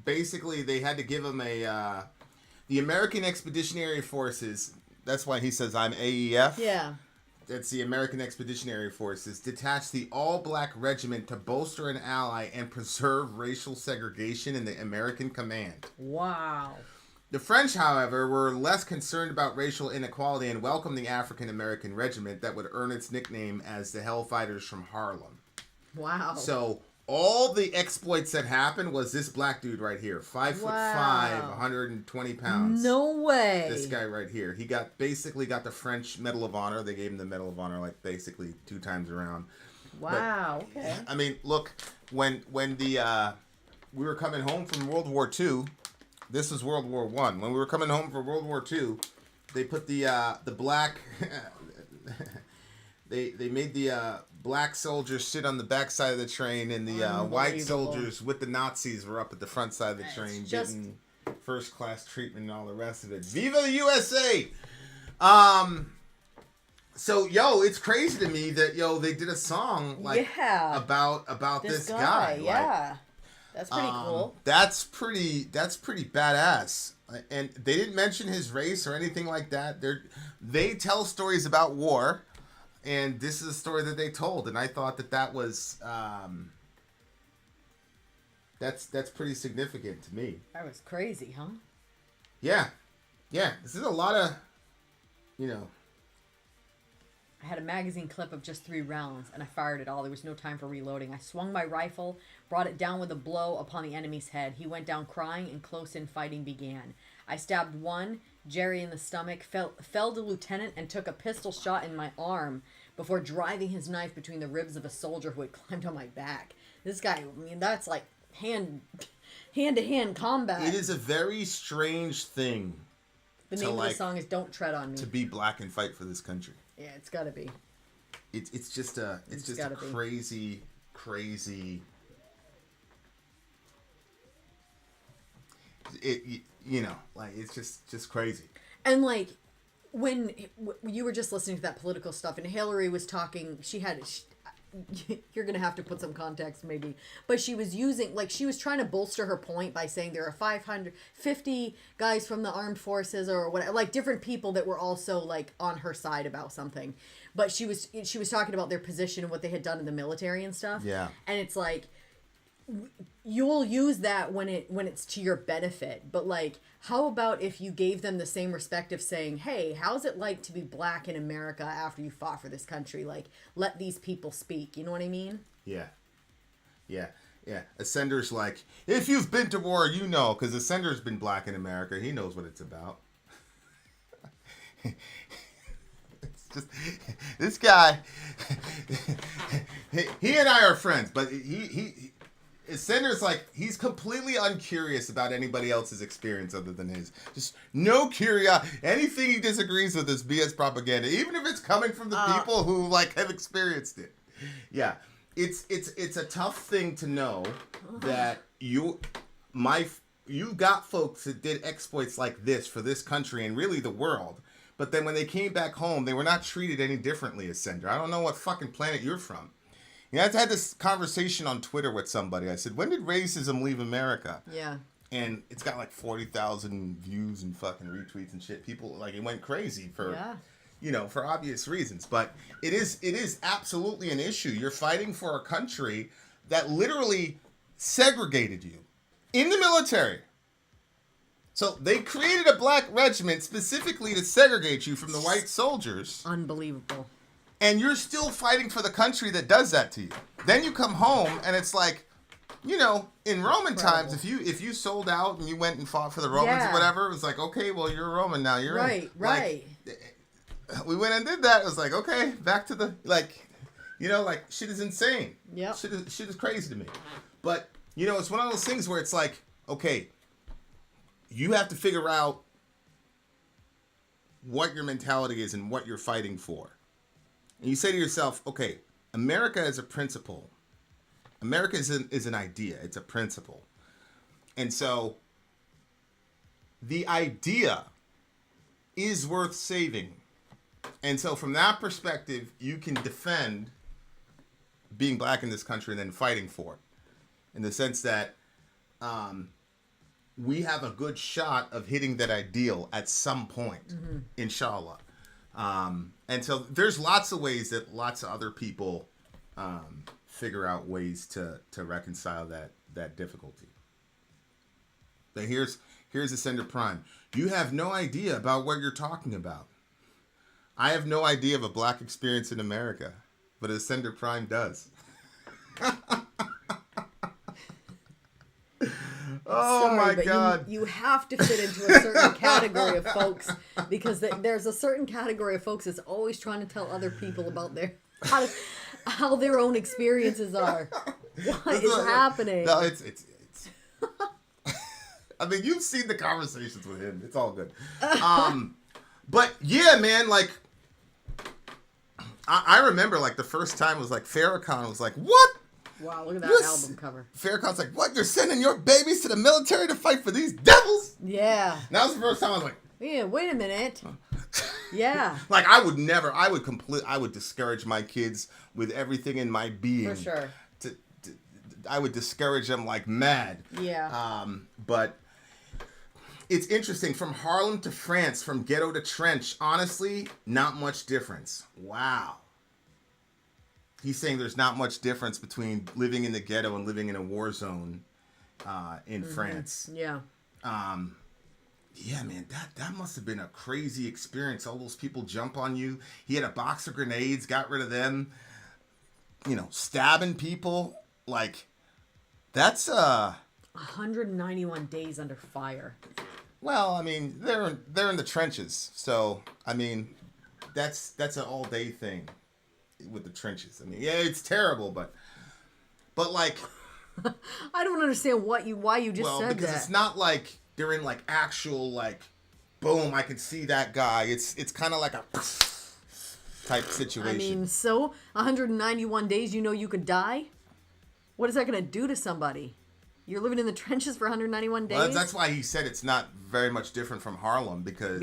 basically they had to give him the American Expeditionary Forces. That's why he says I'm AEF. Yeah. That's the American Expeditionary Forces. Detached the all-black regiment to bolster an ally and preserve racial segregation in the American command. Wow. The French, however, were less concerned about racial inequality and welcomed the African-American regiment that would earn its nickname as the Hellfighters from Harlem. Wow. So all the exploits that happened was this black dude right here. 5'5", 120 pounds. No way. This guy right here. He basically got the French Medal of Honor. They gave him the Medal of Honor like basically 2 times around. Wow. But, okay. I mean, look, when we were coming home from World War II. This was World War One. When we were coming home for World War II, they put the black they made the black soldiers sit on the back side of the train, and the white soldiers with the Nazis were up at the front side of the train getting first class treatment and all the rest of it. Viva the USA! So it's crazy to me that they did a song about this guy. Yeah. That's pretty cool. That's pretty badass. And they didn't mention his race or anything like that. They tell stories about war, and this is a story that they told. And I thought that was that's pretty significant to me. That was crazy, huh? Yeah. This is a lot of, I had a magazine clip of just 3 rounds, and I fired it all. There was no time for reloading. I swung my rifle, brought it down with a blow upon the enemy's head. He went down crying, and close-in fighting began. I stabbed one, Jerry, in the stomach, felled a lieutenant, and took a pistol shot in my arm before driving his knife between the ribs of a soldier who had climbed on my back. This guy, that's like hand-to-hand combat. It is a very strange thing. The name of the song is "Don't Tread on Me." To be black and fight for this country. Yeah, it's got to be. It's just a crazy. It's just crazy. And like when you were just listening to that political stuff, and Hillary was talking, you're gonna have to put some context maybe, but she was trying to bolster her point by saying there are 550 guys from the armed forces or whatever, like different people that were also like on her side about something, but she was talking about their position and what they had done in the military and stuff. Yeah. And it's like, you'll use that when it's to your benefit, but like, how about if you gave them the same respect of saying, hey, how's it like to be black in America after you fought for this country? Like, let these people speak. You know what I mean? Yeah. Ascender's like, if you've been to war, because Ascender's been black in America. He knows what it's about. It's just, this guy, he and I are friends, but Ascender's like, he's completely uncurious about anybody else's experience other than his. Just no curiosity. Anything he disagrees with is BS propaganda, even if it's coming from the people who have experienced it. Yeah, it's a tough thing to know that you got folks that did exploits like this for this country and really the world. But then when they came back home, they were not treated any differently, Ascender. I don't know what fucking planet you're from. I had this conversation on Twitter with somebody. I said, when did racism leave America? Yeah. And it's got like 40,000 views and fucking retweets and shit. People, it went crazy for, for obvious reasons. But it is absolutely an issue. You're fighting for a country that literally segregated you in the military. So they created a black regiment specifically to segregate you from the white soldiers. Unbelievable. And you're still fighting for the country that does that to you. Then you come home and it's like, in Roman times, if you sold out and you went and fought for the Romans or whatever, it was like, okay, well, you're a Roman now. You're right. We went and did that. It was like, okay, back to the shit is insane. Yeah. Shit is crazy to me. But it's one of those things where it's like, okay, you have to figure out what your mentality is and what you're fighting for. And you say to yourself, okay, America is a principle. America is an idea. It's a principle. And so the idea is worth saving. And so from that perspective, you can defend being black in this country and then fighting for it. In the sense that we have a good shot of hitting that ideal at some point, inshallah. And so there's lots of ways that lots of other people figure out ways to reconcile that difficulty. But here's Ascender Prime. You have no idea about what you're talking about. I have no idea of a black experience in America, but Ascender Prime does. Oh, Sorry, my but God. You have to fit into a certain category of folks, because there's a certain category of folks that's always trying to tell other people about how their own experiences are. What is happening? No, it's I mean, you've seen the conversations with him. It's all good. But yeah, man, like I remember like the first time was like Farrakhan was like, "What? Wow, look at that album cover." Farrakhan's like, "What? You're sending your babies to the military to fight for these devils?" Yeah. And that was the first time I was like, Yeah, wait a minute. Yeah. Like I would discourage my kids with everything in my being. For sure. I would discourage them like mad. Yeah. But it's interesting, from Harlem to France, from ghetto to trench, honestly, not much difference. Wow. He's saying there's not much difference between living in the ghetto and living in a war zone in France. Yeah. Yeah, man, that must have been a crazy experience. All those people jump on you. He had a box of grenades, got rid of them. You know, stabbing people. Like, that's 191 days under fire. Well, I mean, they're in the trenches. So, I mean, that's an all-day thing with the trenches. I mean, yeah, it's terrible, but like I don't understand why you just said that. Well, because it's not like they're in like actual like boom, I can see that guy. It's kind of like a type situation. I mean, so 191 days, you could die? What is that going to do to somebody? You're living in the trenches for 191 days? Well, that's why he said it's not very much different from Harlem, because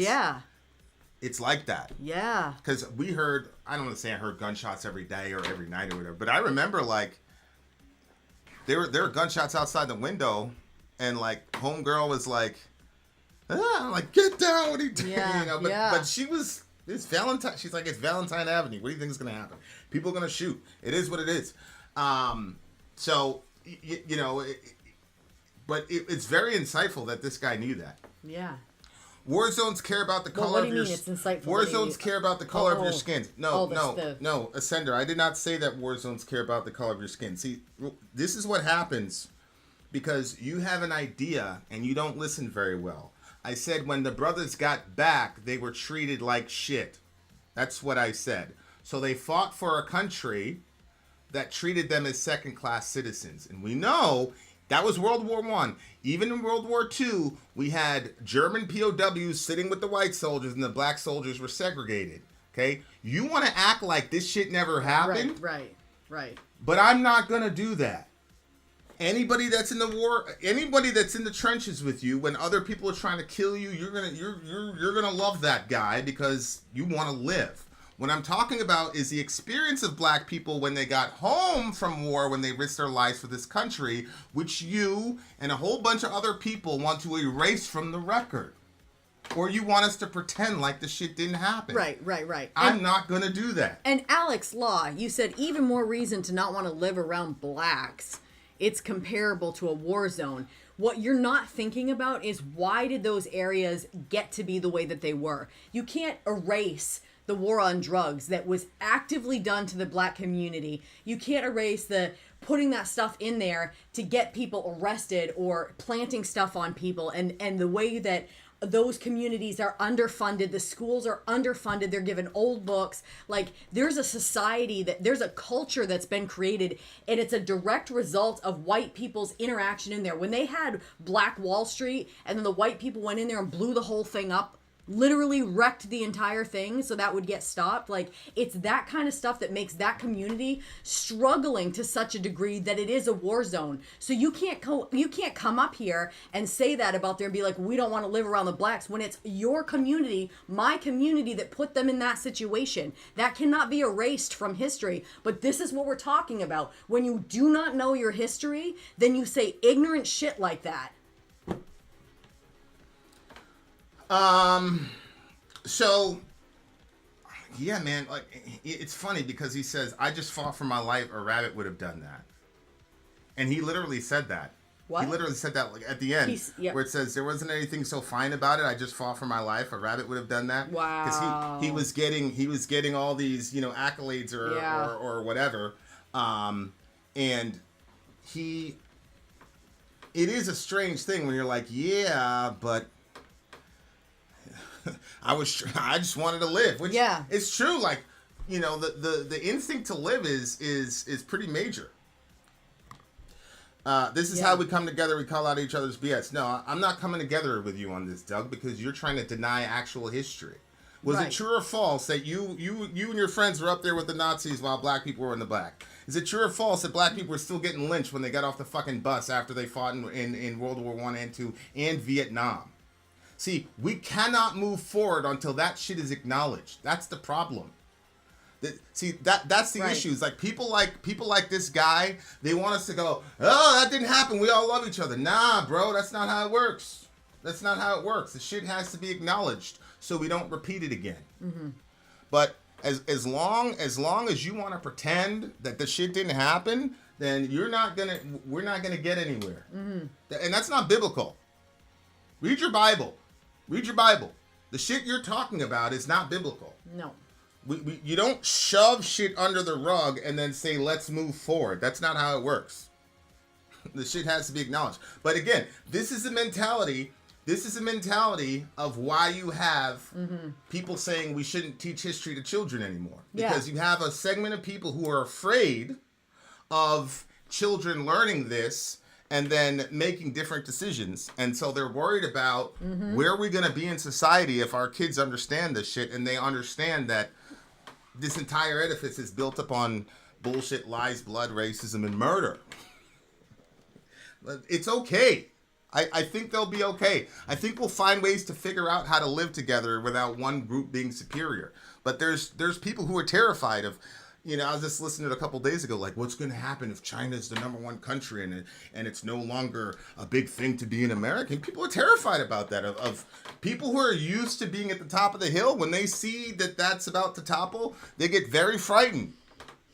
it's like that. Yeah. Because we heard, I don't want to say I heard gunshots every day or every night or whatever, but I remember like there were gunshots outside the window, and like homegirl was like, like get down, what are you doing? Yeah, but it's Valentine. She's like, it's Valentine Avenue. What do you think is gonna happen? People are gonna shoot. It is what it is. So but it's very insightful that this guy knew that. Yeah. War zones care about the color of your... What do you mean it's insightful? War zones care about the color of your skin. No, no, Ascender. I did not say that war zones care about the color of your skin. See, this is what happens because you have an idea and you don't listen very well. I said when the brothers got back, they were treated like shit. That's what I said. So they fought for a country that treated them as second-class citizens. And we know... that was World War I. Even in World War II, we had German POWs sitting with the white soldiers and the black soldiers were segregated. Okay? You want to act like this shit never happened? Right. But I'm not going to do that. Anybody that's in the war, anybody that's in the trenches with you, when other people are trying to kill you, you're gonna love that guy because you want to live. What I'm talking about is the experience of black people when they got home from war, when they risked their lives for this country, which you and a whole bunch of other people want to erase from the record. Or you want us to pretend like the shit didn't happen. Right. I'm not going to do that. And Alex Law, you said even more reason to not want to live around blacks. It's comparable to a war zone. What you're not thinking about is why did those areas get to be the way that they were? You can't erase the war on drugs that was actively done to the black community. You can't erase the putting that stuff in there to get people arrested or planting stuff on people and the way that those communities are underfunded, the schools are underfunded, they're given old books. Like, there's a society, there's a culture that's been created, and it's a direct result of white people's interaction in there. When they had Black Wall Street, and then the white people went in there and blew the whole thing up, literally wrecked the entire thing so that would get stopped. Like, it's that kind of stuff that makes that community struggling to such a degree that it is a war zone. So you can't come up here and say that about there and be like, we don't want to live around the blacks, when it's your community, my community, that put them in that situation. That cannot be erased from history. But this is what we're talking about. When you do not know your history, then you say ignorant shit like that. So, yeah, man, like, it's funny because he says, I just fought for my life, a rabbit would have done that. And he literally said that. What? He literally said that, like, at the end, where it says, there wasn't anything so fine about it, I just fought for my life, a rabbit would have done that. Wow. Because he was getting all these, accolades or whatever. And it is a strange thing when you're like, yeah, but I just wanted to live, which it's true. Like, the instinct to live is pretty major. This is how we come together. We call out each other's BS. No, I'm not coming together with you on this, Doug, because you're trying to deny actual history. Was it true or false that you and your friends were up there with the Nazis while black people were in the back? Is it true or false that black people were still getting lynched when they got off the fucking bus after they fought in World War I and II and Vietnam? See, we cannot move forward until that shit is acknowledged. That's the problem. That's the issue. It's like people like this guy, they want us to go, oh, that didn't happen, we all love each other. Nah, bro, that's not how it works. That's not how it works. The shit has to be acknowledged so we don't repeat it again. Mm-hmm. But as long as you want to pretend that the shit didn't happen, then we're not gonna get anywhere. Mm-hmm. And that's not biblical. Read your Bible. Read your Bible. The shit you're talking about is not biblical. No. You don't shove shit under the rug and then say, let's move forward. That's not how it works. The shit has to be acknowledged. But again, this is a mentality of why you have people saying we shouldn't teach history to children anymore. Because you have a segment of people who are afraid of children learning this and then making different decisions. And so they're worried about where are we going to be in society if our kids understand this shit and they understand that this entire edifice is built upon bullshit, lies, blood, racism, and murder. It's okay. I think they'll be okay. I think we'll find ways to figure out how to live together without one group being superior. But there's people who are terrified of, I was just listening to it a couple days ago, like, what's going to happen if China's the number one country and it's no longer a big thing to be an American? People are terrified about that, of people who are used to being at the top of the hill. When they see that that's about to topple, they get very frightened.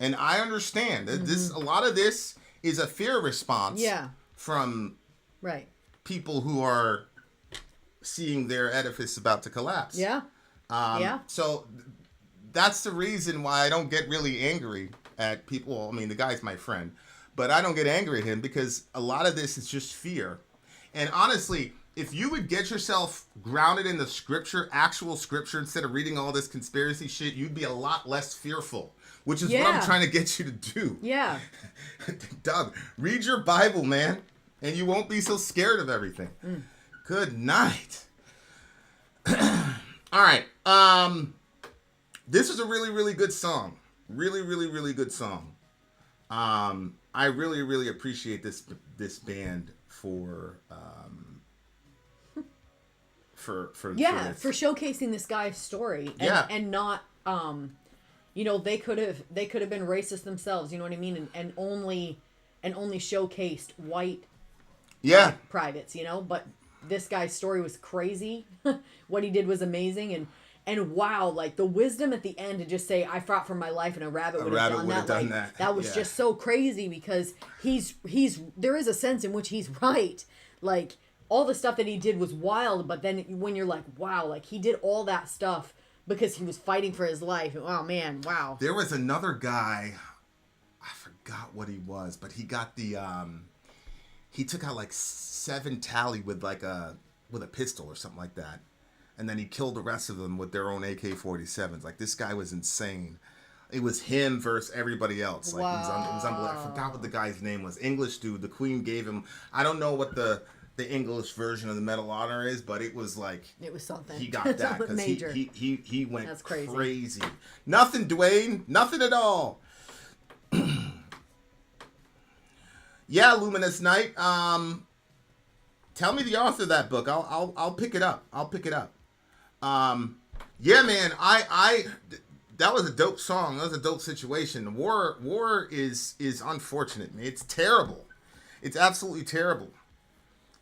And I understand that a lot of this is a fear response from people who are seeing their edifice about to collapse. So that's the reason why I don't get really angry at people. I mean, the guy's my friend, but I don't get angry at him because a lot of this is just fear. And honestly, if you would get yourself grounded in the scripture, actual scripture, instead of reading all this conspiracy shit, you'd be a lot less fearful, which is what I'm trying to get you to do. Yeah. Doug, read your Bible, man, and you won't be so scared of everything. Good night. All right. This is a really, really good song. Really, really, really good song. I really, really appreciate this band for showcasing this guy's story and not they could have been racist themselves, you know what I mean, and only showcased white privates, but this guy's story was crazy. What he did was amazing, and wow, like the wisdom at the end to just say, I fought for my life and a rabbit would have done that. That was just so crazy because he's there is a sense in which he's right. Like, all the stuff that he did was wild, but then when you're like, wow, like he did all that stuff because he was fighting for his life. Oh man, wow. There was another guy, I forgot what he was, but he got the he took out like 7 tally with like a with a pistol or something like that. And then he killed the rest of them with their own AK-47s. Like, this guy was insane. It was him versus everybody else. Like, it was unbelievable. I forgot what the guy's name was. English dude. The Queen gave him, I don't know what the English version of the Medal of Honor is, but it was like, it was something. He got that because he went That's crazy. crazy. Nothing, Dwayne. Nothing at all. Yeah, Luminous Night. Tell me the author of that book. I'll pick it up. Yeah, man. That was a dope song. That was a dope situation. War is unfortunate, man. It's terrible. It's absolutely terrible.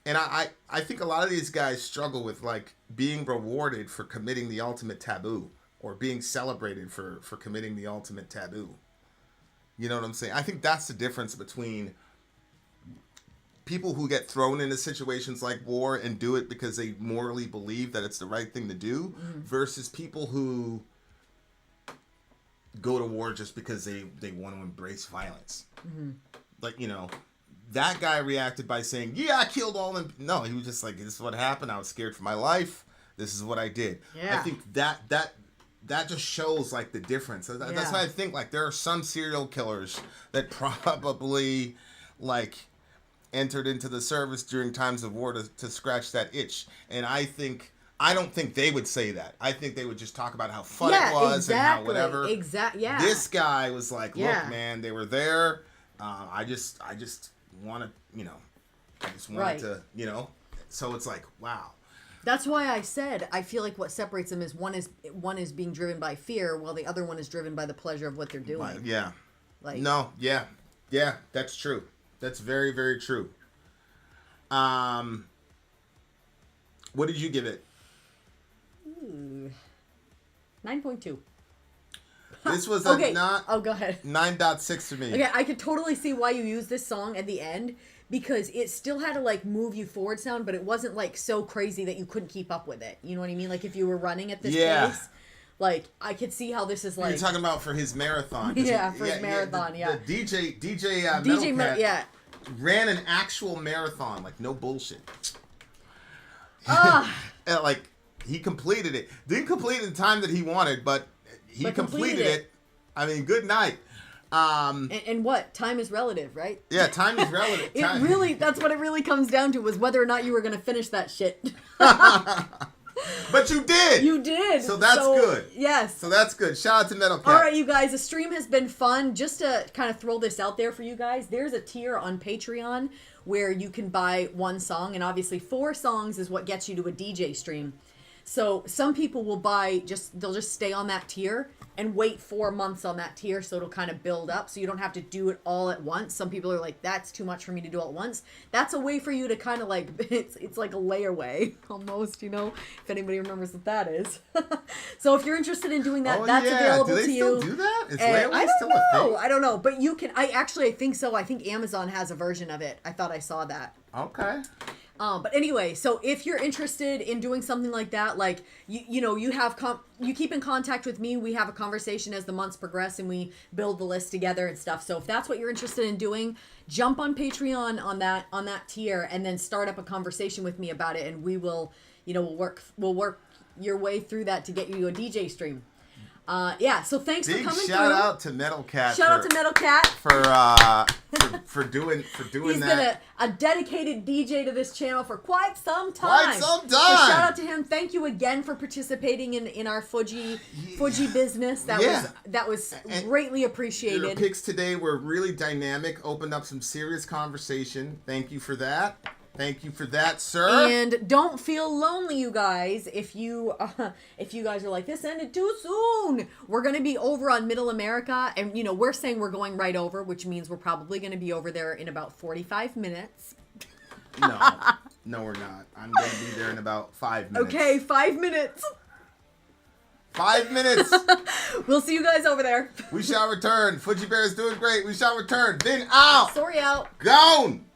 And I think a lot of these guys struggle with, like, being rewarded for committing the ultimate taboo, or being celebrated for committing the ultimate taboo. You know what I'm saying? I think that's the difference between people who get thrown into situations like war and do it because they morally believe that it's the right thing to do, versus people who go to war just because they want to embrace violence. Like, you know, that guy reacted by saying, yeah, I killed all them. No, he was just like, this is what happened. I was scared for my life. This is what I did. Yeah. I think that just shows, like, the difference. That's why I think, like, there are some serial killers that probably, like, entered into the service during times of war to scratch that itch. And I don't think they would say that. I think they would just talk about how fun it was and how whatever. Exactly. Yeah. This guy was like, look, man, they were there. I just want to, you know, I just wanted to, you know. So it's like, wow. That's why I said I feel like what separates them is one is being driven by fear, while the other one is driven by the pleasure of what they're doing. Yeah. Like, no. Yeah. Yeah. That's true. That's very, very true. What did you give it? 9.2. This was okay. not. Oh, go ahead. 9.6 for me. Okay, I could totally see why you used this song at the end, because it still had to, like, move you forward sound, but it wasn't, like, so crazy that you couldn't keep up with it. You know what I mean? Like, if you were running at this pace. Like, I could see how this is like... You're talking about for his marathon. Yeah, for his marathon, the DJ Metlcat ran an actual marathon, like, no bullshit. And, like, he completed it. Didn't complete it in the time that he wanted, but he completed it. I mean, good night. And what? Time is relative, right? Yeah, time is relative. That's what it really comes down to, was whether or not you were going to finish that shit. But you did. You did. So that's good. Yes. So that's good. Shout out to Metlcat. All right, you guys. The stream has been fun. Just to kind of throw this out there for you guys, there's a tier on Patreon where you can buy one song, and obviously 4 songs is what gets you to a DJ stream. So some people will they'll just stay on that tier and wait 4 months on that tier, so it'll kind of build up, so you don't have to do it all at once. Some people are like, that's too much for me to do all at once. That's a way for you to kind of like, it's like a layaway almost, you know, if anybody remembers what that is. So if you're interested in doing that, that's available to you. Do they still do that? Is layaway still a thing? I don't know, but you can, I think so. I think Amazon has a version of it. I thought I saw that. Okay. But anyway, so if you're interested in doing something like that, like, you keep in contact with me, we have a conversation as the months progress and we build the list together and stuff. So if that's what you're interested in doing, jump on Patreon on that tier and then start up a conversation with me about it, and we will, you know, we'll work your way through that to get you a DJ stream. So thanks for coming through. Big shout out to Metlcat. Shout out to Metlcat for doing He's that. He's been a dedicated DJ to this channel for quite some time. So shout out to him. Thank you again for participating in our Fuji business. That was greatly appreciated. Your picks today were really dynamic. Opened up some serious conversation. Thank you for that. Thank you for that, sir. And don't feel lonely, you guys. If you guys are like, this ended too soon, we're going to be over on Middle America. And, you know, we're saying we're going right over, which means we're probably going to be over there in about 45 minutes. No, we're not. I'm going to be there in about 5 minutes. Okay, 5 minutes. 5 minutes. We'll see you guys over there. We shall return. Fuji Bear is doing great. We shall return. Then out. Sori out. Gone.